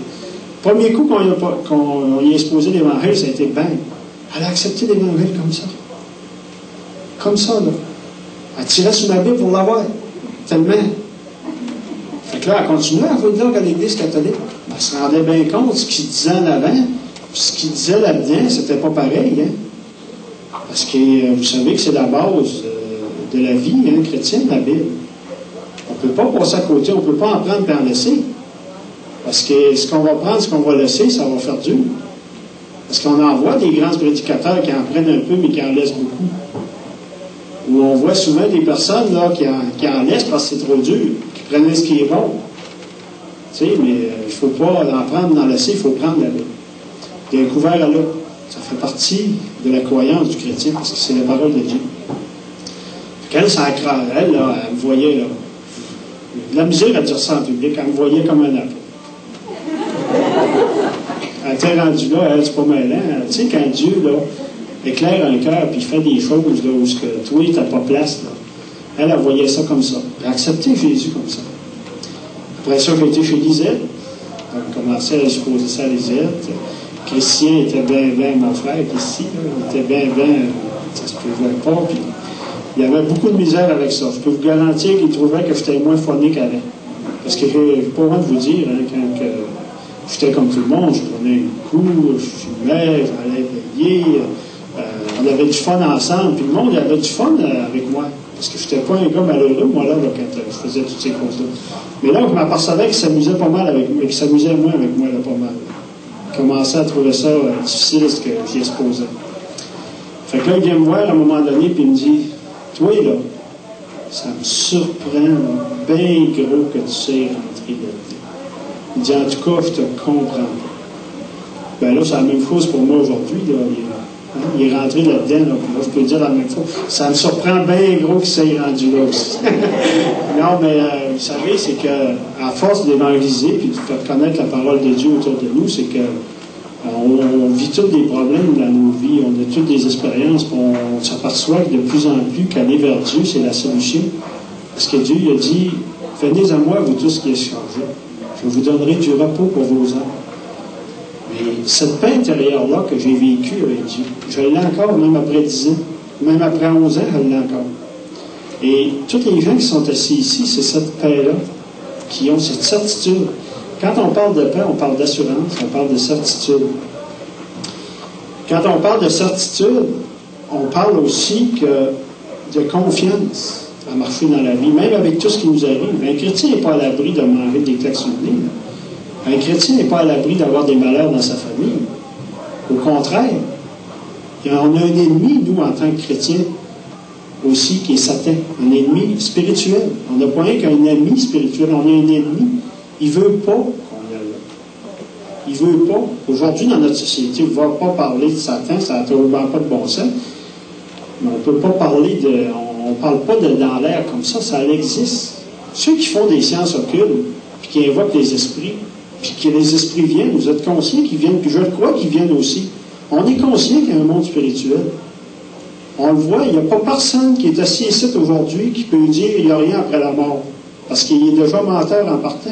Premier coup qu'on y a exposé l'Évangile, ça a été ben. Elle a accepté l'Évangile comme ça. Comme ça, là. Elle tirait sur la Bible pour l'avoir. Tellement. Fait que là, elle continuait à venir à l'Église catholique. Elle se rendait bien compte de ce qu'il disait en avant. Puis ce qu'il disait là-dedans, c'était pas pareil, hein. Parce que vous savez que c'est la base de la vie, hein, chrétienne, la Bible. On ne peut pas passer à côté, on ne peut pas en prendre et en laisser. Parce que ce qu'on va prendre, ce qu'on va laisser, ça va faire dur. Parce qu'on en voit des grands prédicateurs qui en prennent un peu, mais qui en laissent beaucoup. Ou on voit souvent des personnes là, qui en laissent parce que c'est trop dur, qui prennent ce qui est bon. Tu sais, mais il ne faut pas en prendre, en laisser, il faut prendre la Bible. Il y a un couvert à l'eau. Ça fait partie de la croyance du chrétien, parce que c'est la parole de Dieu. Qu'elle, ça accroît. Elle, là, elle me voyait, là. De la misère à dire ça en public, elle me voyait comme un apôtre. Elle était rendue là, elle, c'est pas mêlant. Tu sais, quand Dieu, là, éclaire un cœur, puis il fait des choses, là, où toi, tu n'as pas place, là. Elle voyait ça comme ça. Elle a accepté Jésus comme ça. Après ça, j'ai été chez Lisette. On a commencé à exposer ça à Lisette. Christian était bien mon frère, ici, il était bien, ça se pouvait pas, puis il y avait beaucoup de misère avec ça. Je peux vous garantir qu'il trouvait que j'étais moins phoné qu'avant. Parce que je n'ai pas le droit de vous dire, hein, quand j'étais comme tout le monde, je prenais un coup, je fumais, j'allais veiller, on avait du fun ensemble, puis le monde il avait du fun avec moi. Parce que je n'étais pas un gars malheureux, moi, là, quand je faisais toutes ces choses-là. Mais là, je m'apercevais qu'il s'amusait pas mal avec moi, qu'il s'amusait moins avec moi, là, pas mal. Je commençais à trouver ça difficile, ce que j'y exposais. Fait que là, il vient me voir à un moment donné, puis il me dit, toi, là, ça me surprend, bien gros, que tu sais rentrer là-dedans. Il dit, en tout cas, je te comprends. Ben là, c'est la même chose pour moi aujourd'hui, là. Il est rentré là-dedans, là, je peux dire la même chose. Ça me surprend bien gros qu'il s'est rendu là aussi. Non, mais vous savez, c'est qu'à force d'évangéliser puis de faire connaître la parole de Dieu autour de nous, c'est que on vit tous des problèmes dans nos vies, on a toutes des expériences, on s'aperçoit que de plus en plus qu'aller vers Dieu, c'est la solution. Parce que Dieu il a dit, venez à moi, vous tous qui êtes chargés. Je vous donnerai du repos pour vos âmes. Mais cette paix intérieure-là que j'ai vécue avec Dieu, je l'ai encore, même après 10 ans, même après 11 ans, je l'ai encore. Et tous les gens qui sont assis ici, c'est cette paix-là, qui ont cette certitude. Quand on parle de paix, on parle d'assurance, on parle de certitude. Quand on parle de certitude, on parle aussi de confiance à marcher dans la vie, même avec tout ce qui nous arrive. Un chrétien n'est pas à l'abri de manger des claques sur le nez. Un chrétien n'est pas à l'abri d'avoir des malheurs dans sa famille. Au contraire, on a un ennemi, nous, en tant que chrétiens, aussi, qui est Satan. Un ennemi spirituel. On n'a pas rien qu'un ami spirituel, on a un ennemi. Il ne veut pas qu'on y aille là. Il ne veut pas. Aujourd'hui, dans notre société, on ne va pas parler de Satan, ça n'a absolument pas de bon sens. Mais on ne peut pas parler de... On ne parle pas dans l'air comme ça existe. Ceux qui font des sciences occultes, puis qui invoquent les esprits, puis que les esprits viennent, vous êtes conscients qu'ils viennent, puis je le crois qu'ils viennent aussi. On est conscient qu'il y a un monde spirituel. On le voit, il n'y a pas personne qui est assis ici aujourd'hui qui peut dire qu'il n'y a rien après la mort. Parce qu'il est déjà menteur en partant.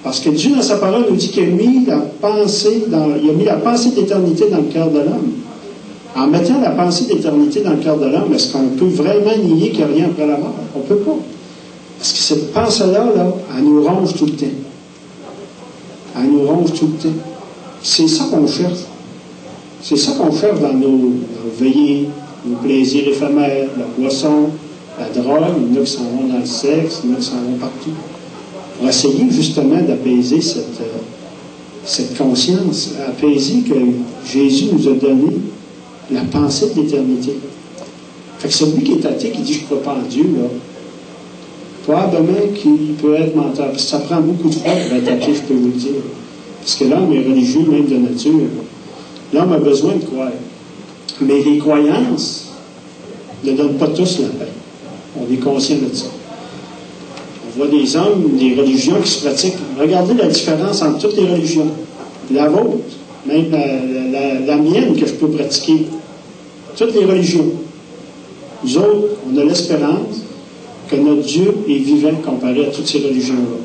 Parce que Dieu, dans sa parole, nous dit qu'il a mis la pensée d'éternité dans le cœur de l'homme. En mettant la pensée d'éternité dans le cœur de l'homme, est-ce qu'on peut vraiment nier qu'il n'y a rien après la mort? On ne peut pas. Parce que cette pensée-là, elle nous ronge tout le temps. Elle nous ronge tout le temps. C'est ça qu'on cherche. C'est ça qu'on cherche dans nos veillées, nos plaisirs éphémères, la boisson, la drogue, il y en a qui s'en vont dans le sexe, il y en a qui s'en vont partout. Pour essayer justement d'apaiser cette conscience, apaiser que Jésus nous a donné la pensée de l'éternité. Fait que celui qui est athée, qui dit « je ne crois pas en Dieu », là, probablement qu'il peut être menteur. Parce que ça prend beaucoup de foi pour être athée, je peux vous le dire. Parce que l'homme est religieux même de nature. L'homme a besoin de croire. Mais les croyances ne donnent pas tous la paix. On est conscient de ça. On voit des hommes, des religions qui se pratiquent. Regardez la différence entre toutes les religions. La vôtre, même la mienne que je peux pratiquer. Toutes les religions. Nous autres, on a l'espérance que notre Dieu est vivant comparé à toutes ces religions-là.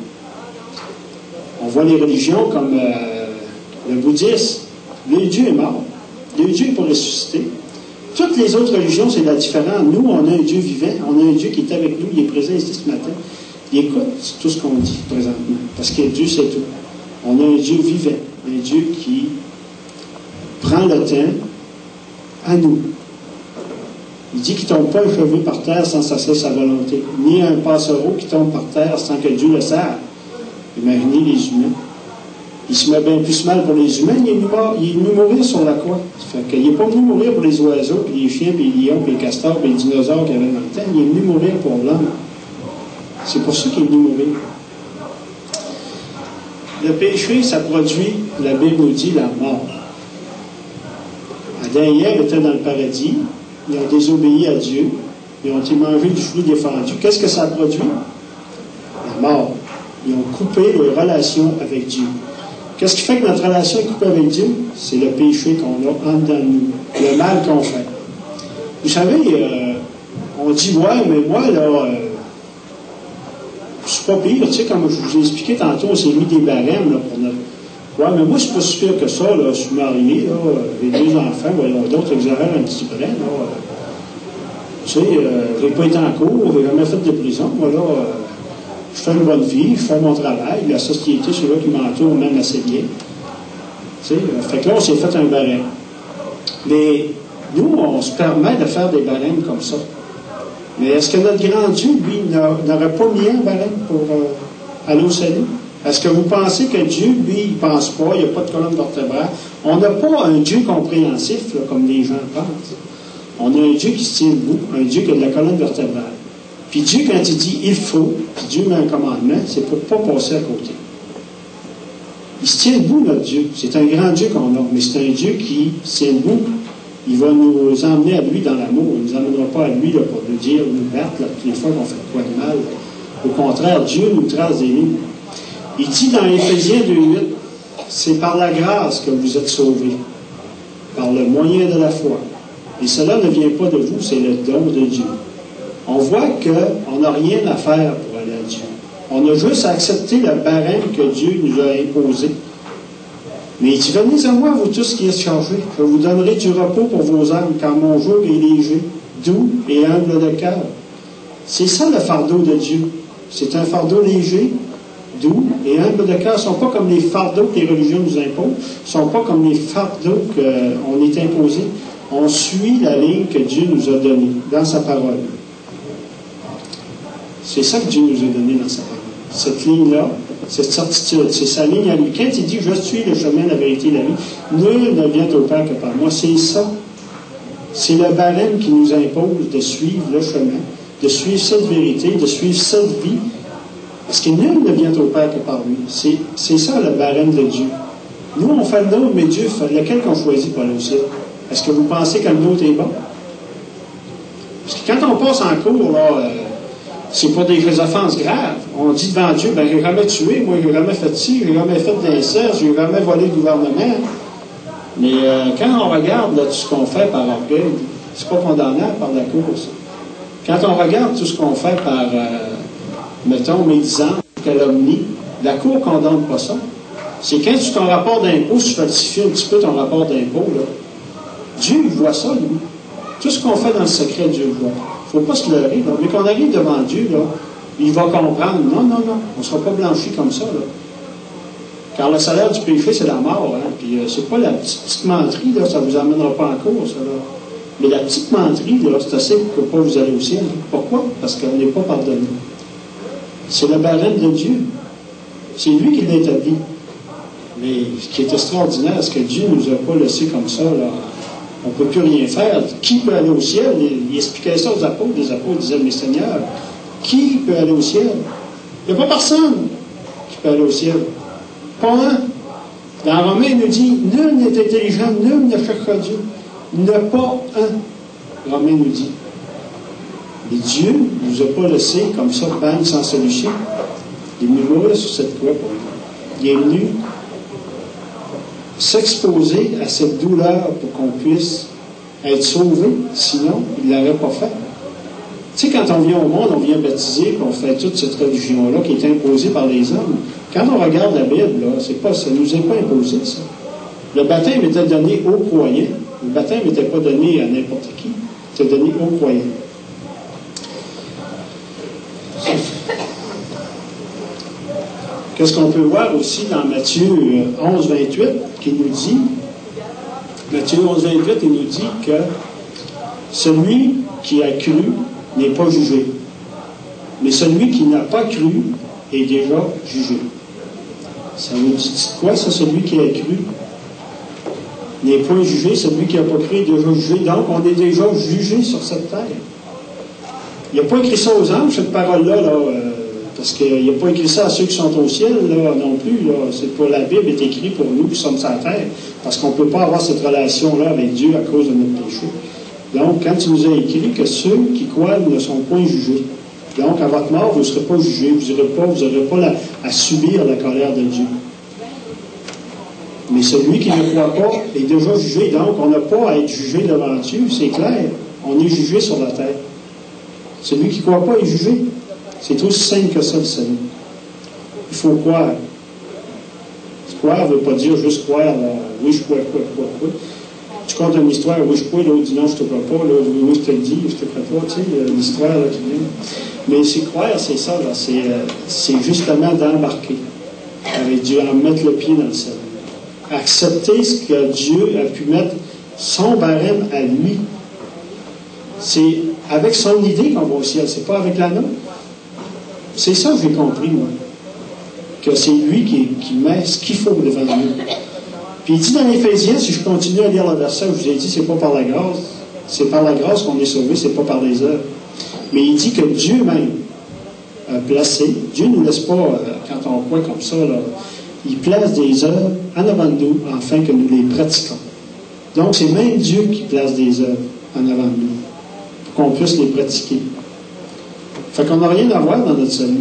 On voit les religions comme le bouddhisme. Le Dieu est mort. Le Dieu n'est pas ressuscité. Toutes les autres religions, c'est la différence. Nous, on a un Dieu vivant. On a un Dieu qui est avec nous. Il est présent ici ce matin. Il écoute tout ce qu'on dit présentement. Parce que Dieu, c'est tout. On a un Dieu vivant. Un Dieu qui prend le temps à nous. Il dit qu'il ne tombe pas un cheveu par terre sans cesser sa volonté. Ni un passereau qui tombe par terre sans que Dieu le sache. Imaginez les humains. Il se met bien plus mal pour les humains, il est venu mourir sur la croix. Fait qu'il n'est pas venu mourir pour les oiseaux, puis les chiens, puis les lions, puis les castors, puis les dinosaures qu'il y avait dans le temps. Il est venu mourir pour l'homme. C'est pour ça qu'il est venu mourir. Le péché, ça produit, la Bible nous dit, la mort. Adam et Ève étaient dans le paradis, ils ont désobéi à Dieu, ils ont été mangés du fruit défendu. Qu'est-ce que ça a produit? La mort. Ils ont coupé les relations avec Dieu. Qu'est-ce qui fait que notre relation est coupée avec Dieu? C'est le péché qu'on a en dedans de nous, le mal qu'on fait. Vous savez, on dit, ouais, mais moi, là, je suis pas pire, tu sais, comme je vous ai expliqué tantôt, on s'est mis des barèmes, là, pour notre... Ouais, mais moi, je suis pas si pire que ça, là, je suis marié, là, j'ai 2 enfants, voyons, d'autres exagèrent un petit peu, là, tu sais, j'ai pas été en cours, j'ai jamais fait de prison, voilà, je fais une bonne fille, je fais mon travail, la société, ceux-là qui m'entourent, même assez bien. Tu sais, fait que là, on s'est fait un barème. Mais nous, on se permet de faire des barèmes comme ça. Mais est-ce que notre grand Dieu, lui, n'aurait pas mis un barème pour aller au salut? Est-ce que vous pensez que Dieu, lui, il ne pense pas, il n'y a pas de colonne vertébrale? On n'a pas un Dieu compréhensif, là, comme les gens pensent. On a un Dieu qui se tient debout, un Dieu qui a de la colonne vertébrale. Puis Dieu, quand il dit « il faut », puis Dieu met un commandement, c'est pour ne pas passer à côté. Il se tient debout, notre Dieu. C'est un grand Dieu qu'on a, mais c'est un Dieu qui se tient debout. Il va nous emmener à lui dans l'amour. Il ne nous emmènera pas à lui là, pour nous dire, nous battre là, toutes les fois qu'on fait quoi de mal. Au contraire, Dieu nous trace des lignes. Il dit dans Éphésiens 2:8, c'est par la grâce que vous êtes sauvés, par le moyen de la foi. Et cela ne vient pas de vous, c'est le don de Dieu. On voit qu'on n'a rien à faire pour aller à Dieu. On a juste à accepter le barème que Dieu nous a imposé. Mais il dit, venez à moi, vous tous qui êtes chargés. Je vous donnerai du repos pour vos âmes, car mon joug est léger, doux et humble de cœur. C'est ça le fardeau de Dieu. C'est un fardeau léger, doux et humble de cœur. Ce ne sont pas comme les fardeaux que les religions nous imposent. Ce ne sont pas comme les fardeaux qu'on est imposés. On suit la ligne que Dieu nous a donnée dans sa parole. C'est ça que Dieu nous a donné dans sa parole. Cette ligne-là, cette certitude, c'est sa ligne à lui. Quand il dit « Je suis le chemin, la vérité et la vie », nul ne vient au Père que par moi. C'est ça. C'est le barème qui nous impose de suivre le chemin, de suivre cette vérité, de suivre cette vie. Parce que nul ne vient au Père que par lui. C'est ça le barème de Dieu. Nous, on fait le nôtre, mais Dieu fait lequel qu'on choisit pour aller au ciel. Est-ce que vous pensez que le nôtre est bon? Parce que quand on passe en cours, là, c'est pour des offenses graves. On dit devant Dieu, ben j'ai jamais tué, moi j'ai jamais fait ci, j'ai jamais fait d'inceste, j'ai jamais volé le gouvernement. Mais quand on regarde là, tout ce qu'on fait par orgueil, c'est pas condamnable par la cour, ça. Quand on regarde tout ce qu'on fait par, mettons, médisance, calomnie, la cour ne condamne pas ça. C'est quand tu ton rapport d'impôt, tu falsifies un petit peu ton rapport d'impôt, là. Dieu, il voit ça, lui. Tout ce qu'on fait dans le secret, Dieu le voit. Il ne faut pas se leurrer, là. Mais qu'on arrive devant Dieu, là, il va comprendre. Non, non, non. On ne sera pas blanchi comme ça, là. Car le salaire du péché, c'est la mort, hein. Puis c'est pas la petite menterie, là, ça ne vous amènera pas en cours, ça, là. Mais la petite menterie, là, c'est assez pour ne pas vous aller au ciel. Pourquoi? Parce qu'on n'est pas pardonné. C'est le barème de Dieu. C'est lui qui l'a établi. Mais ce qui est extraordinaire, c'est que Dieu ne nous a pas laissé comme ça, là. On ne peut plus rien faire. Qui peut aller au ciel? Il expliquait ça aux apôtres. Les apôtres disaient, mais Seigneur, qui peut aller au ciel? Il n'y a pas personne qui peut aller au ciel. Pas un. Dans Romains, il nous dit, nul n'est intelligent, nul ne cherchera Dieu. Ne pas un. Romains nous dit. Mais Dieu ne nous a pas laissé comme ça, bang, sans solution. Il est venu mourir sur cette croix pour nous. Il est venu s'exposer à cette douleur pour qu'on puisse être sauvé. Sinon, il ne l'aurait pas fait. Tu sais, quand on vient au monde, on vient baptiser, puis on fait toute cette religion-là qui est imposée par les hommes. Quand on regarde la Bible, là, ça ne nous est pas imposé, ça. Le baptême était donné aux croyants. Le baptême n'était pas donné à n'importe qui. C'était donné aux croyants. Qu'est-ce qu'on peut voir aussi dans Matthieu 11, 28, qui nous dit, Matthieu 11, 28, il nous dit que celui qui a cru n'est pas jugé. Mais celui qui n'a pas cru est déjà jugé. Ça vous dit quoi, ça, celui qui a cru n'est pas jugé, celui qui n'a pas cru est déjà jugé. Donc, on est déjà jugé sur cette terre. Il n'y a pas écrit ça aux anges, cette parole-là, là, parce qu'il n'y a pas écrit ça à ceux qui sont au ciel, là, non plus. Là. C'est pour la Bible est écrit pour nous qui sommes sur la terre, parce qu'on ne peut pas avoir cette relation-là avec Dieu à cause de notre péché. Donc, quand il nous a écrit que ceux qui croient ne sont point jugés. Donc, à votre mort, vous ne serez pas jugés, vous n'aurez pas à subir la colère de Dieu. Mais celui qui ne croit pas est déjà jugé. Donc, on n'a pas à être jugé devant Dieu, c'est clair. On est jugé sur la terre. Celui qui ne croit pas est jugé. C'est aussi simple que ça, le salut. Il faut croire. Croire ne veut pas dire juste croire, oui, je crois. Tu comptes une histoire, oui, je crois, l'autre dit non, je ne te crois pas, l'autre dit oui, je te le dis, je ne te crois pas, tu sais, l'histoire là, qui vient. Mais c'est croire, c'est ça, là, c'est justement d'embarquer avec Dieu, en mettre le pied dans le salut. Accepter ce que Dieu a pu mettre, son barème à lui. C'est avec son idée qu'on va au ciel, c'est pas avec la nôtre. C'est ça que j'ai compris, moi. Que c'est lui qui met ce qu'il faut devant nous. Puis il dit dans l'Éphésiens, si je continue à lire le verset, je vous ai dit, c'est pas par la grâce, c'est par la grâce qu'on est sauvé, c'est pas par les œuvres. Mais il dit que Dieu même a placé, Dieu ne nous laisse pas, quand on croit comme ça, là, il place des œuvres en avant de nous, afin que nous les pratiquons. Donc c'est même Dieu qui place des œuvres en avant de nous, pour qu'on puisse les pratiquer. Fait qu'on n'a rien à voir dans notre salut.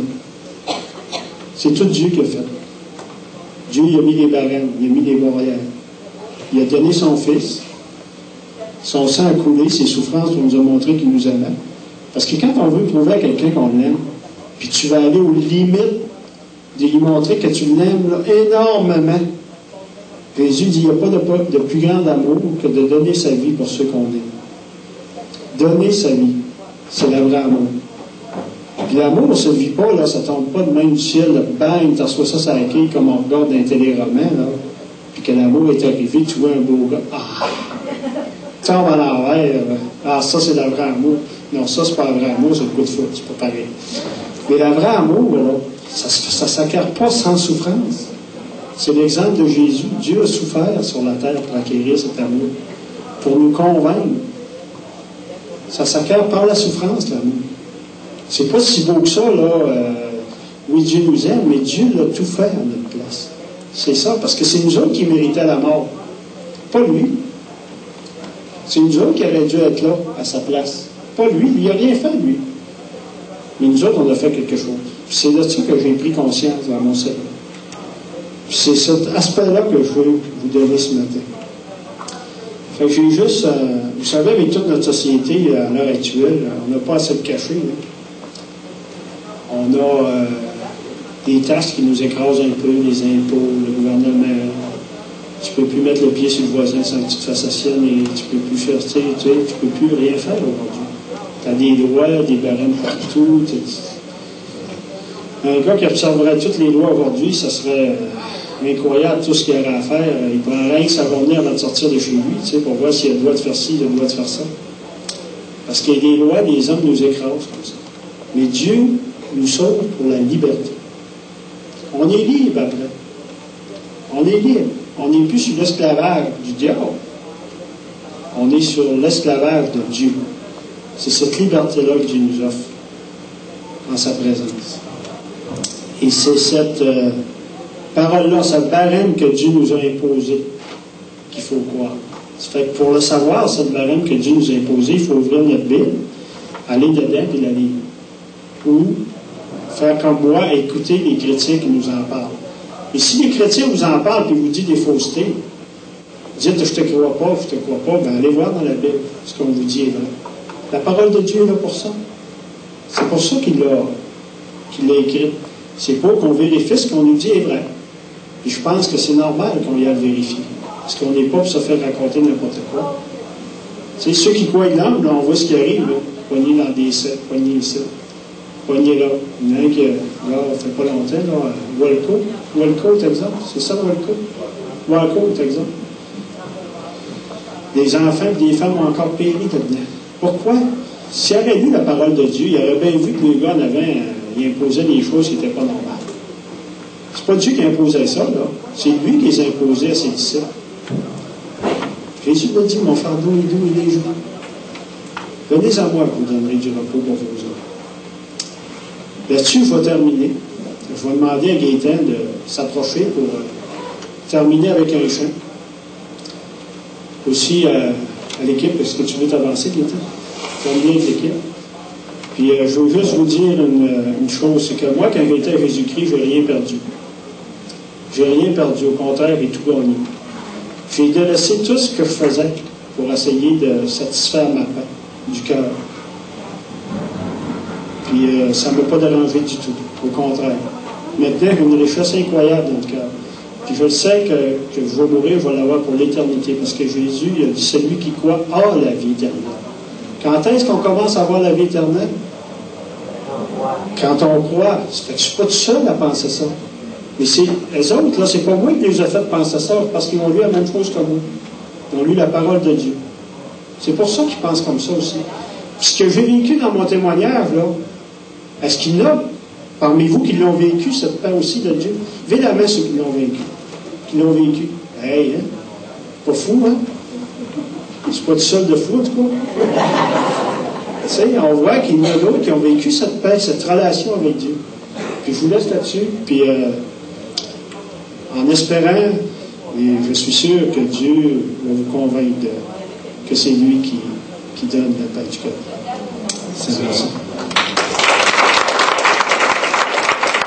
C'est tout Dieu qui a fait. Dieu, il a mis les barèmes, il a mis les barrières. Il a donné son Fils. Son sang a coulé, ses souffrances pour nous a montré qu'il nous aimait. Parce que quand on veut prouver à quelqu'un qu'on l'aime, puis tu vas aller aux limites de lui montrer que tu l'aimes là, énormément, Jésus dit, il n'y a pas de plus grand amour que de donner sa vie pour ceux qu'on aime. Donner sa vie, c'est le vrai amour. Puis l'amour ne se vit pas, là, ça ne tombe pas de même du ciel, là, bang, tu reçois ça sur la quille comme on regarde dans un téléroman, là, puis que l'amour est arrivé, tu vois un beau gars, tombe à l'envers, ça c'est le vrai amour. Non, ça c'est pas le vrai amour, c'est le coup de foot, c'est pas pareil. Mais le vrai amour, là, ça ne s'acquiert pas sans souffrance. C'est l'exemple de Jésus. Dieu a souffert sur la terre pour acquérir cet amour, pour nous convaincre. Ça s'acquiert par la souffrance, l'amour. C'est pas si beau que ça, là. Oui, Dieu nous aime, mais Dieu l'a tout fait à notre place. C'est ça, parce que c'est nous autres qui méritaient la mort. Pas lui. C'est nous autres qui auraient dû être là, à sa place. Pas lui. Il n'a rien fait, lui. Mais nous autres, on a fait quelque chose. C'est de ça que j'ai pris conscience dans mon cerveau. C'est cet aspect-là que je veux vous donner ce matin. Fait que j'ai juste... vous savez, avec toute notre société à l'heure actuelle, on n'a pas assez de cacher, là. On a des taxes qui nous écrasent un peu, les impôts, le gouvernement. Tu ne peux plus mettre le pied sur le voisin sans que tu te fasses assassiner et tu ne peux plus faire, tu peux plus rien faire aujourd'hui. Tu as des lois, des barèmes partout. Un gars qui observerait toutes les lois aujourd'hui, ça serait incroyable tout ce qu'il y aurait à faire. Il prendrait rien que sa journée avant de sortir de chez lui, pour voir s'il a le droit de faire ci, il a le droit de faire ça. Parce qu'il y a des lois, les hommes nous écrasent comme ça. Mais Dieu nous sauve pour la liberté. On est libre après. On est libre. On n'est plus sur l'esclavage du diable. On est sur l'esclavage de Dieu. C'est cette liberté-là que Dieu nous offre en sa présence. Et c'est cette parole-là, cette barème que Dieu nous a imposée qu'il faut croire. Ça fait que pour le savoir, cette barème que Dieu nous a imposée, il faut ouvrir notre Bible, aller dedans et la lire. Ou faire comme moi, écouter les chrétiens qui nous en parlent. Et si les chrétiens vous en parlent et vous disent des faussetés, dites « je te crois pas, je te crois pas », bien allez voir dans la Bible ce qu'on vous dit est vrai. La parole de Dieu est là pour ça. C'est pour ça qu'il l'a écrit. C'est pour qu'on vérifie ce qu'on nous dit est vrai. Et je pense que c'est normal qu'on y aille vérifier. Parce qu'on n'est pas pour se faire raconter n'importe quoi. Tu sais, ceux qui croient l'âme, là, on voit ce qui arrive, là. Poignés dans des sectes, poignés ici. Poignés là. Il y en a un qui, là, ça fait pas longtemps, là, Walcott, exemple. C'est ça, Walcott, exemple. Des enfants et des femmes ont encore péri là-dedans. Pourquoi? S'il avait lu la parole de Dieu, il aurait bien vu que les gars en avant, ils imposaient des choses qui n'étaient pas normales. C'est pas Dieu qui imposait ça, là. C'est lui qui les imposait à ses disciples. Jésus l'a dit, mon fardeau est doux et léger. Venez à moi, vous donnerez du repos pour vos âmes. Là-dessus, je vais terminer. Je vais demander à Gaëtan de s'approcher pour terminer avec un chant. Aussi à l'équipe, est-ce que tu veux t'avancer, Gaëtan? Terminer avec l'équipe. Puis je veux juste vous dire une chose, c'est que moi, quand j'étais à Jésus-Christ, je n'ai rien perdu. J'ai rien perdu, au contraire, j'ai tout gagné. J'ai délaissé tout ce que je faisais pour essayer de satisfaire ma paix du cœur. Puis ça ne m'a pas dérangé du tout. Au contraire. Maintenant, j'ai une richesse incroyable dans le cœur. Puis je sais que je vais mourir, je vais l'avoir pour l'éternité. Parce que Jésus, il a dit, celui qui croit a la vie éternelle. Quand est-ce qu'on commence à avoir la vie éternelle? Quand on croit. Je ne suis pas tout seul à penser ça. Mais c'est eux autres, là, c'est pas moi qui les ai fait penser ça, parce qu'ils ont lu la même chose que moi. Ils ont lu la parole de Dieu. C'est pour ça qu'ils pensent comme ça aussi. Puis ce que j'ai vécu dans mon témoignage, là, est-ce qu'il y en a parmi vous qui l'ont vécu, cette paix aussi de Dieu? Levez la main ceux qui l'ont vécu. Qui l'ont vécu. Hey, hein? Pas fou, hein? C'est pas tout seul de fou, en tout cas. Tu sais, on voit qu'il y en a d'autres qui ont vécu cette paix, cette relation avec Dieu. Puis je vous laisse là-dessus. Puis en espérant, et je suis sûr que Dieu va vous convaincre que c'est lui qui donne la paix du cœur. C'est ça.